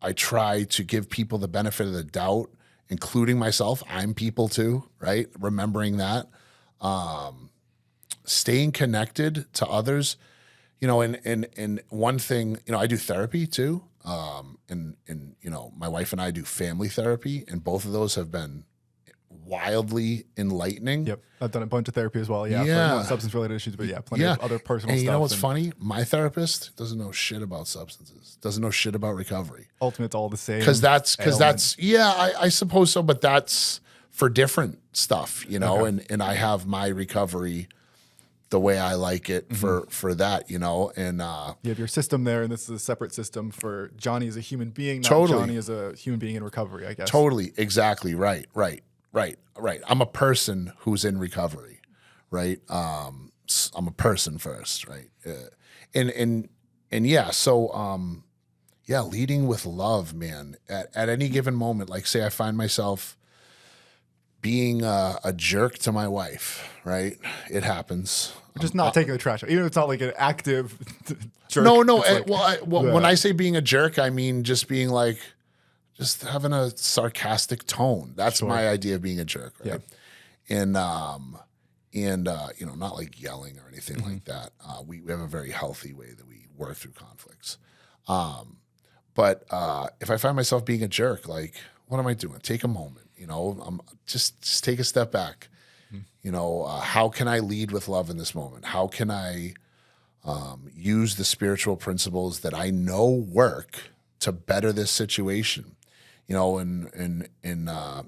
I try to give people the benefit of the doubt, including myself. I'm people too, right? Remembering that. Staying connected to others, you know, and one thing, you know, I do therapy too. And you know, my wife and I do family therapy, and both of those have been wildly enlightening. Yep. I've done a bunch of therapy as well. Yeah. For not substance related issues, but plenty of other personal and stuff. You know what's funny? My therapist doesn't know shit about substances, doesn't know shit about recovery. Ultimately, it's all the same. Because that's, I suppose so, but that's for different stuff, you know, and I have my recovery the way I like it for that, you know, and you have your system there, and this is a separate system for Johnny as a human being, not Johnny as a human being in recovery, I guess. Totally, exactly, right. I'm a person who's in recovery, right? I'm a person first, right? And yeah, so leading with love, man. At any given moment, like say I find myself being a jerk to my wife, right? It happens. Just not taking the trash out, even if it's not like an active jerk. No. Like, When I say being a jerk, I mean just being like, just having a sarcastic tone. That's my idea of being a jerk, right? Yeah. And you know, not like yelling or anything like that. We have a very healthy way that we work through conflicts. But if I find myself being a jerk, like, what am I doing? Take a moment, you know, just take a step back. You know, how can I lead with love in this moment? How can I use the spiritual principles that I know work to better this situation? You know, and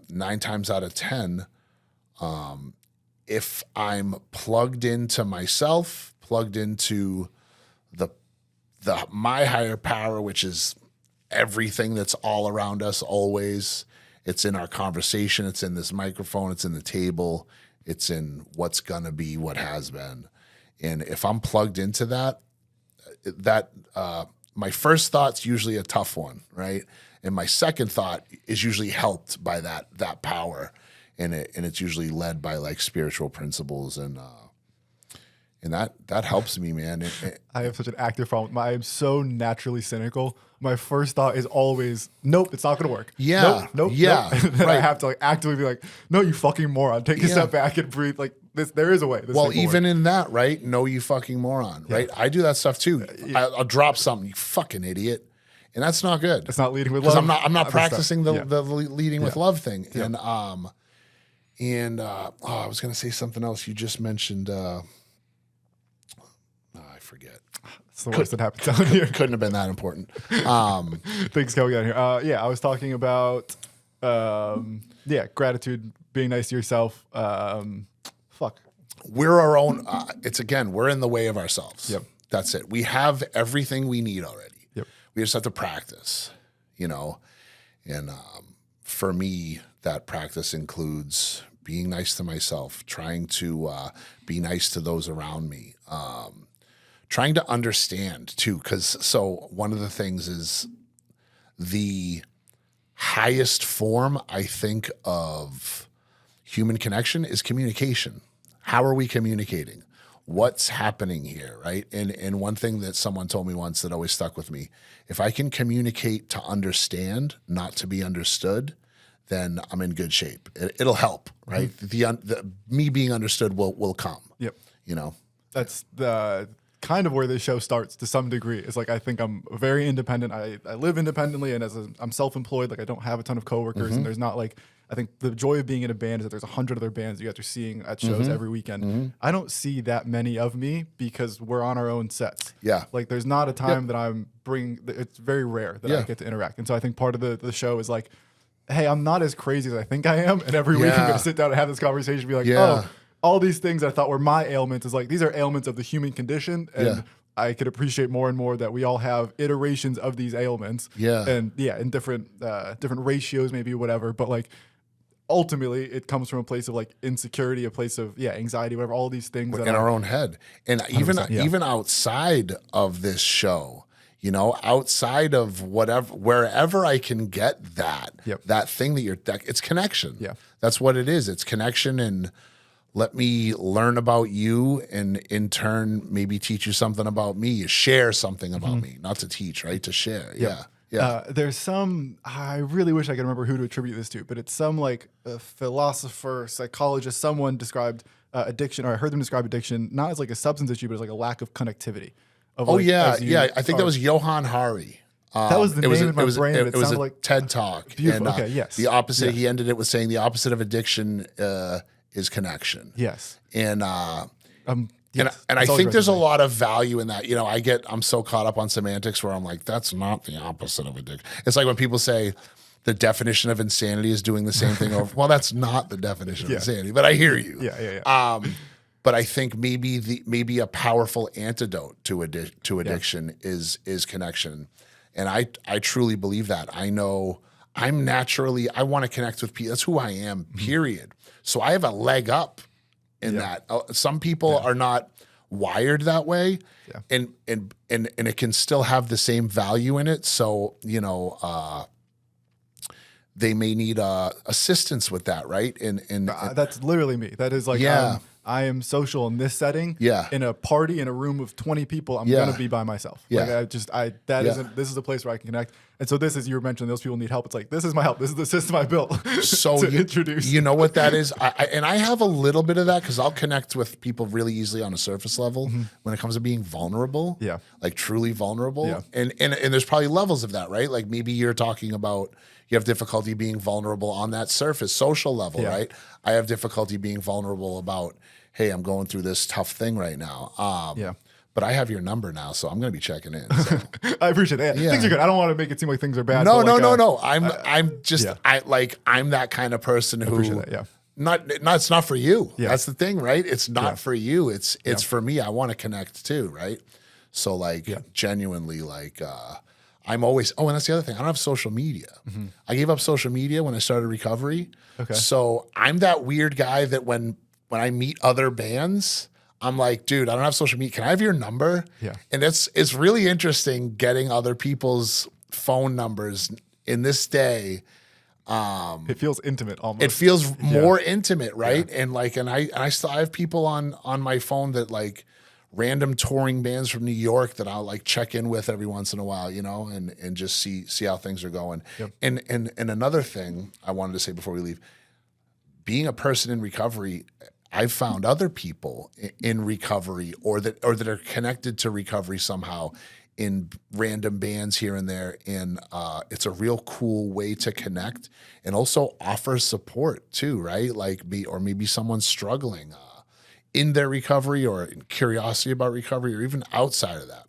9 times out of 10, if I'm plugged into myself, plugged into my higher power, which is everything that's all around us always. It's in our conversation. It's in this microphone. It's in the table. It's in what's gonna be, what has been. And if I'm plugged into that, my first thought's usually a tough one, right? And my second thought is usually helped by that power, and it's usually led by like spiritual principles, and that helps me, man. I have such an active problem. I am so naturally cynical. My first thought is always, nope, it's not going to work. Yeah. Nope. Yeah. Nope. Right. I have to like actively be like, no, you fucking moron. Take a step back and breathe. Like this, there is a way. Well, even in that, right? No, you fucking moron, right? I do that stuff too. I'll drop something, you fucking idiot. And that's not good. It's not leading with love. Because I'm not practicing the leading with love thing. Yeah. And I was going to say something else. You just mentioned, I forget. It's the worst that happens down here. Couldn't have been that important. Things going on here. I was talking about, gratitude, being nice to yourself. We're our own. We're in the way of ourselves. Yep. That's it. We have everything we need already. Yep. We just have to practice, you know. And for me, that practice includes being nice to myself, trying to be nice to those around me, trying to understand too. Because one of the things is the highest form, I think, of human connection is communication. How are we communicating? What's happening here, right? And one thing that someone told me once that always stuck with me, if I can communicate to understand, not to be understood, then I'm in good shape. It'll help, right? The me being understood will come. Yep. You know? That's the kind of where this show starts to some degree. It's like I think I'm very independent. I live independently, and I'm self-employed. Like I don't have a ton of coworkers, and there's not like, I think the joy of being in a band is that there's 100 other bands you guys are seeing at shows every weekend. I don't see that many of me because we're on our own sets. Yeah. Like there's not a time that I'm it's very rare that I get to interact. And so I think part of the show is like, hey, I'm not as crazy as I think I am. And every week I'm going to sit down and have this conversation and be like, oh, all these things I thought were my ailments is like, these are ailments of the human condition. And I could appreciate more and more that we all have iterations of these ailments. Yeah. And in different ratios, maybe whatever. But like, ultimately, it comes from a place of like insecurity, a place of anxiety, whatever. All these things in our own head, and even outside of this show, you know, outside of wherever I can get that thing it's connection. Yeah, that's what it is. It's connection, and let me learn about you, and in turn, maybe teach you something about me, share something about me, not to teach, right? To share. Yeah. Yeah. There's some, I really wish I could remember who to attribute this to, but it's some like a philosopher, psychologist, someone described addiction, or I heard them describe addiction not as like a substance issue, but as like a lack of connectivity. Of like, yeah. I think that was Johann Hari. That was the name in my brain. It was a like TED Talk. Beautiful. And, okay, yes. The opposite, he ended it with saying the opposite of addiction is connection. Yes. And yes. and I think there's a lot of value in that. You know, I'm so caught up on semantics where I'm like, that's not the opposite of addiction. It's like when people say the definition of insanity is doing the same thing over. Well, that's not the definition of insanity, but I hear you. Yeah. But I think maybe a powerful antidote to addiction is connection. And I truly believe that. I know I want to connect with people. That's who I am, period. So I have a leg up in that. Some people are not wired that way, and it can still have the same value in it. So, you know, they may need assistance with that, right? And that's literally me. That is like, I am social in this setting. Yeah. In a party in a room of 20 people, I'm gonna be by myself. Yeah. Like this is a place where I can connect. And so this is, you were mentioning those people need help. It's like, this is my help. This is the system I built so to introduce. You know what that is? I have a little bit of that because I'll connect with people really easily on a surface level when it comes to being vulnerable. Yeah. Like truly vulnerable. Yeah. And there's probably levels of that, right? Like maybe you're talking about you have difficulty being vulnerable on that surface social level, right? I have difficulty being vulnerable about, hey, I'm going through this tough thing right now. But I have your number now, so I'm going to be checking in. So. I appreciate it. Yeah. Things are good. I don't want to make it seem like things are bad. No. I'm that kind of person who. Appreciate that, It's not for you. Yeah. That's the thing, right? It's not for you. It's for me. I want to connect too, right? So like genuinely, like I'm always. Oh, and that's the other thing. I don't have social media. I gave up social media when I started recovery. Okay. So I'm that weird guy that when I meet other bands, I'm like, dude, I don't have social media. Can I have your number? Yeah. And it's really interesting getting other people's phone numbers in this day. It feels intimate almost. It feels more intimate, right? Yeah. And like, and I still have people on my phone that like random touring bands from New York that I'll like check in with every once in a while, you know, and just see how things are going. Yep. And another thing I wanted to say before we leave, being a person in recovery, I've found other people in recovery or that are connected to recovery somehow in random bands here and there. And it's a real cool way to connect and also offer support too, right? Like maybe someone's struggling in their recovery or in curiosity about recovery or even outside of that.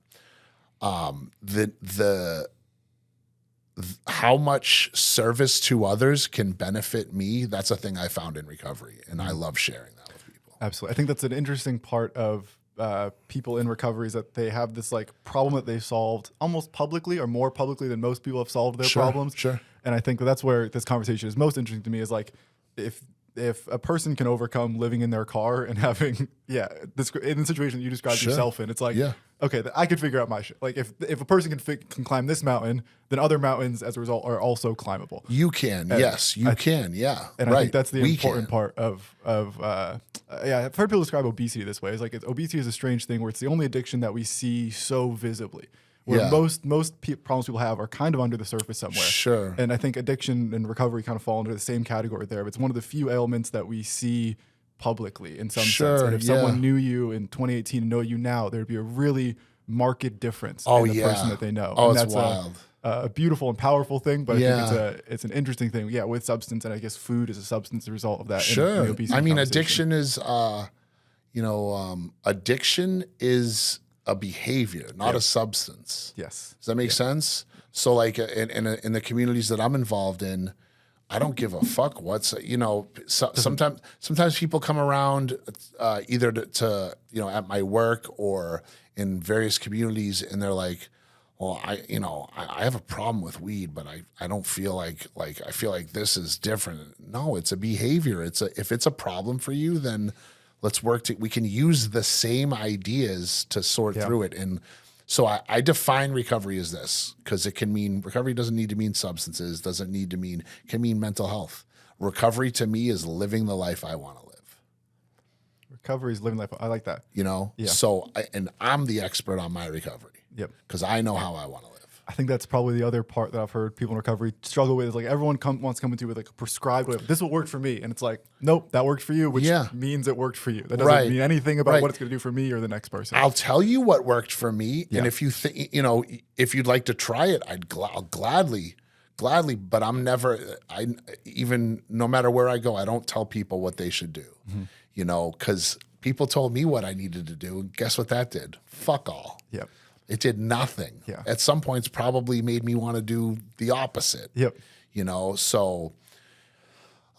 How much service to others can benefit me, that's a thing I found in recovery. And I love sharing that with people. Absolutely. I think that's an interesting part of people in recovery is that they have this like problem that they've solved almost publicly or more publicly than most people have solved their problems. Sure. And I think that's where this conversation is most interesting to me is like, if a person can overcome living in their car and having, this in the situation you described yourself in, it's like, okay, I could figure out my shit. Like if a person can climb this mountain, then other mountains as a result are also climbable. You can, and you can. And I think that's the important part of I've heard people describe obesity this way. It's like obesity is a strange thing where it's the only addiction that we see so visibly. Where most problems people have are kind of under the surface somewhere. Sure. And I think addiction and recovery kind of fall into the same category there. But it's one of the few ailments that we see publicly in some sense. And if someone knew you in 2018 and know you now, there'd be a really marked difference in the person that they know. Oh, and that's wild. A beautiful and powerful thing, but I think it's an interesting thing. Yeah, with substance, and I guess food is a substance as a result of that. Sure. In the obesity addiction is, addiction is a behavior, not a substance. Yes. Does that make sense? So like in the communities that I'm involved in, I don't give a fuck what's, sometimes people come around either to at my work or in various communities and they're like, well, I have a problem with weed, but I don't feel like I feel like this is different. No, it's a behavior. If it's a problem for you, then let's work we can use the same ideas to sort through it. And so I define recovery as this, because it can mean, recovery doesn't need to mean substances, can mean mental health. Recovery to me is living the life I want to live. Recovery is living life. I like that. So, and I'm the expert on my recovery. Yep. Because I know how I want to live. I think that's probably the other part that I've heard people in recovery struggle with is like everyone wants to come into with like a prescribed way. This will work for me. And it's like, nope, that worked for you, which means it worked for you. That doesn't mean anything about what it's going to do for me or the next person. I'll tell you what worked for me. And if you think, if you'd like to try it, I'll gladly, but even no matter where I go, I don't tell people what they should do, because people told me what I needed to do. And guess what that did? Fuck all. Yep. It did nothing. Yeah. At some points, probably made me want to do the opposite. Yep. So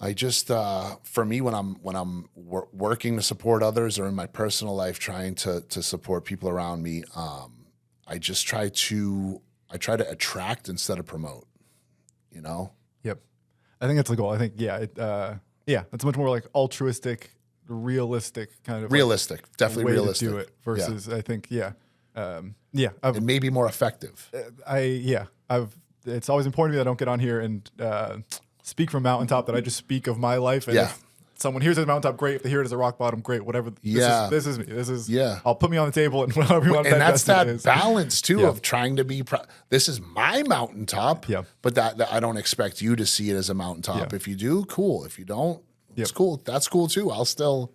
I just, for me, when I'm working to support others or in my personal life, trying to support people around me, I just try to attract instead of promote, Yep. I think that's the goal. I think, it's much more like altruistic, realistic kind of realistic, definitely way realistic. to do it versus I think, it may be more effective. It's always important to me that I don't get on here and speak from mountaintop, that I just speak of my life. And if someone hears it as a mountaintop, great. If they hear it as a rock bottom, great. Whatever. This is me. This is, I'll put me on the table and whatever you want. And that's that balance too of trying to be, this is my mountaintop, but that I don't expect you to see it as a mountaintop. If you do, cool. If you don't, it's cool. That's cool too. I'll still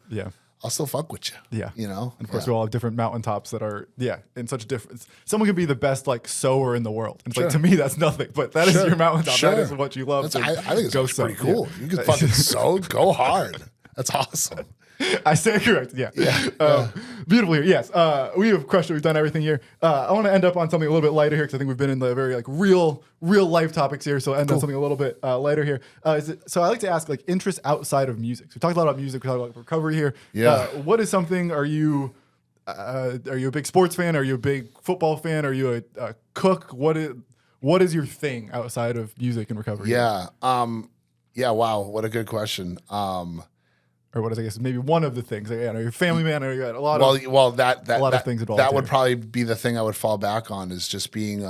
fuck with you. Yeah. And of course we all have different mountaintops that are, in such difference. Someone can be the best like sower in the world. And it's like, to me, that's nothing, but that is your mountaintop. That is what you love. I think it's pretty cool. You can fucking sow, go hard. That's awesome. I stand correct. Beautiful here. Yes. We have crushed it. We've done everything here. I want to end up on something a little bit lighter here because I think we've been in the very like real life topics here. So I'll end on something a little bit lighter here. So I like to ask like interests outside of music. So we talked a lot about music. We talked about recovery here. What is something? Are you a big sports fan? Are you a big football fan? Are you a cook? What is your thing outside of music and recovery? Wow. What a good question. Or what is, I guess, maybe one of the things. Like, you're a family man, or you got a lot of things involved. That would probably be the thing I would fall back on, is just being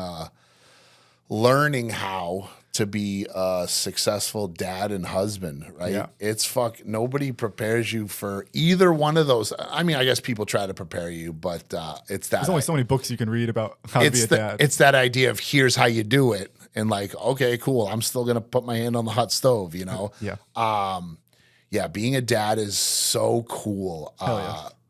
learning how to be a successful dad and husband, right? Yeah. It's nobody prepares you for either one of those. I mean, I guess people try to prepare you, but there's only so many books you can read about how to be a dad. It's that idea of here's how you do it, and like, okay, cool. I'm still gonna put my hand on the hot stove, being a dad is so cool,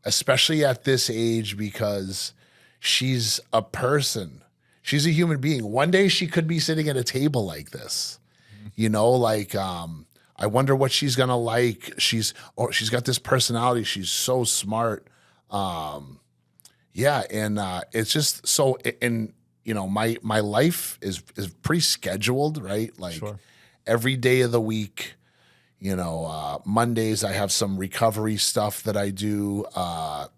especially at this age, because she's a person. She's a human being. One day she could be sitting at a table like this, I wonder what she's going to like. She's got this personality. She's so smart. And it's just so, and my life is pretty scheduled, right? Like every day of the week. Mondays I have some recovery stuff that I do.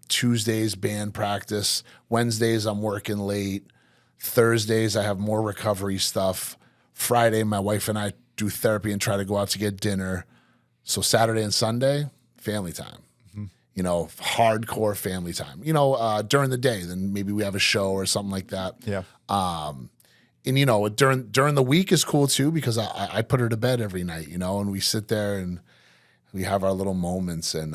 Tuesdays, band practice. Wednesdays, I'm working late. Thursdays, I have more recovery stuff. Friday, my wife and I do therapy and try to go out to get dinner. So Saturday and Sunday, family time. Hardcore family time. During the day, then maybe we have a show or something like that. Yeah. And during the week is cool too, because I put her to bed every night, and we sit there and we have our little moments, and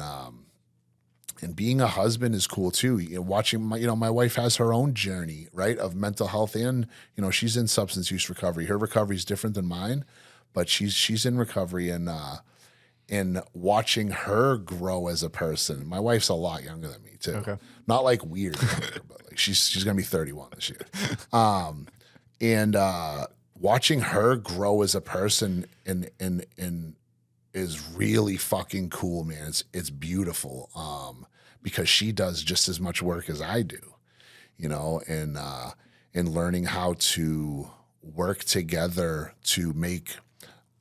being a husband is cool too. Watching my wife has her own journey, right, of mental health, and she's in substance use recovery. Her recovery is different than mine, but she's in recovery, and watching her grow as a person. My wife's a lot younger than me too. Okay. Not like weird younger, but like she's gonna be 31 this year. And watching her grow as a person and is really fucking cool, man. It's beautiful, because she does just as much work as I do, and learning how to work together to make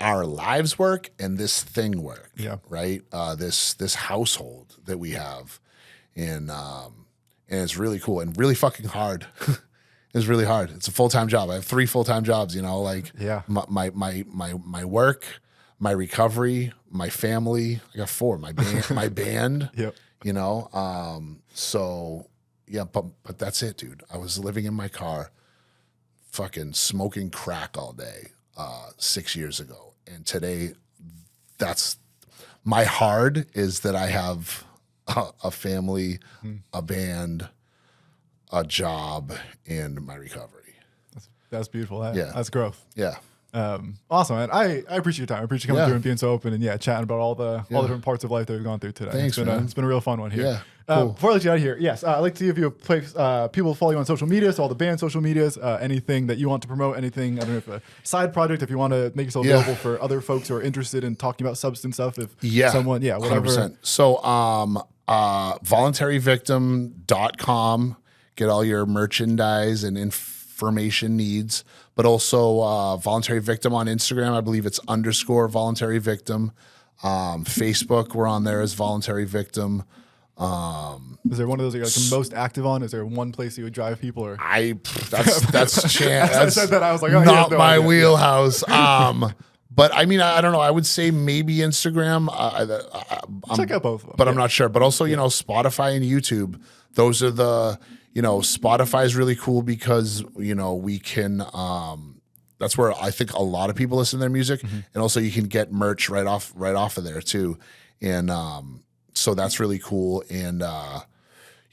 our lives work and this thing work. Yeah. Right. This household that we have, and it's really cool and really fucking hard. It's really hard. It's a full-time job. I have 3 full-time jobs, my work, my recovery, my family. I got 4, my band, yep. So yeah, but that's it, dude. I was living in my car, fucking smoking crack all day, 6 years ago. And today that's my hard is that I have a family, a band, a job, and my recovery. That's beautiful. Yeah. That's growth. Yeah. Awesome, man. I appreciate your time. I appreciate you coming through and being so open and chatting about all the different parts of life that we've gone through today. Thanks, it's been a real fun one here. Yeah. Cool. Before I let you out of here, yes, I'd like to give you a place. People follow you on social media, so all the band social medias, anything that you want to promote, anything, I don't know if a side project, if you want to make yourself available for other folks who are interested in talking about substance stuff, if someone, whatever. 100%. So, voluntaryvictim.com, get all your merchandise and information needs, but also Voluntary Victim on Instagram. I believe it's _Voluntary Victim. Facebook, we're on there as Voluntary Victim. Is there one of those you're like the most active on? Is there one place you would drive people? Or that's I said that, I was like, oh, not my wheelhouse. But I mean, I don't know. I would say maybe Instagram. Check out both of them. But I'm not sure. But also, Spotify and YouTube. Those are the, Spotify is really cool because, we can, that's where I think a lot of people listen to their music. And also you can get merch right off of there too. And, so that's really cool. And,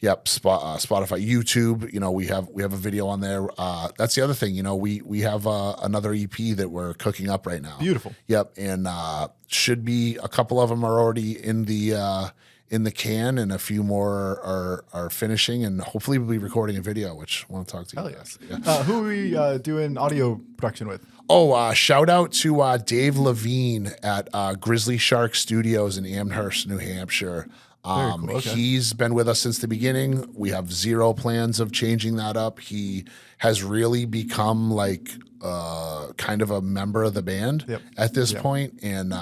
Spotify, YouTube, we have a video on there. That's the other thing, we have another EP that we're cooking up right now. Beautiful. Yep. And should be a couple of them are already in the can, and a few more are finishing, and hopefully we'll be recording a video, which I want to talk to you guys. Yeah. Who are we doing audio production with? Oh, shout out to Dave Levine at Grizzly Shark Studios in Amherst, New Hampshire. Cool. Okay. He's been with us since the beginning. We have zero plans of changing that up. He has really become like kind of a member of the band at this point. And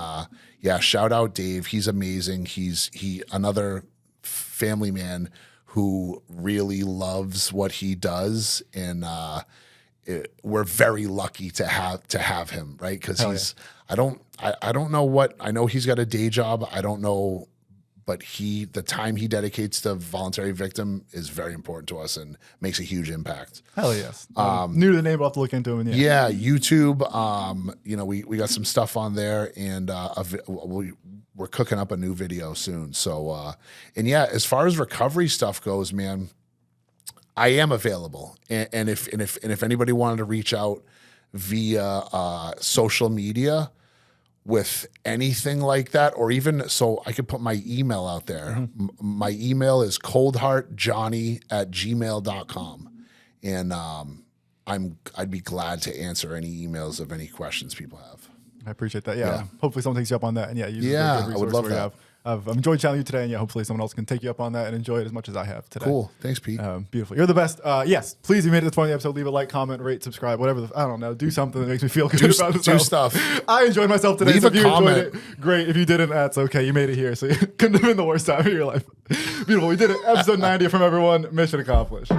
shout out Dave. He's amazing. He another family man who really loves what he does, and we're very lucky to have him, right? Because I don't know what, I know he's got a day job. I don't know. But the time he dedicates to Voluntary Victim is very important to us and makes a huge impact. Hell yes. New to the name, we'll have to look into him. YouTube. We got some stuff on there, and we're cooking up a new video soon. So, as far as recovery stuff goes, man, I am available. And if anybody wanted to reach out via social media with anything like that, or even so I could put my email out there. My email is coldheartjohnny@gmail.com. And I'd be glad to answer any emails of any questions people have. I appreciate that. Yeah. Hopefully someone takes you up on that. And use it as a good resource. I would love that. I've enjoyed chatting with you today, and hopefully someone else can take you up on that and enjoy it as much as I have today. Cool. Thanks, Pete. Beautiful. You're the best. Yes, please, if you made it to the 20th episode, leave a like, comment, rate, subscribe, whatever. I don't know. Do something that makes me feel good about myself. Do stuff. I enjoyed myself today. Leave so if you comment. enjoyed it, great. If you didn't, that's okay. You made it here, so it couldn't have been the worst time of your life. Beautiful. We did it. Episode 90 from everyone. Mission accomplished.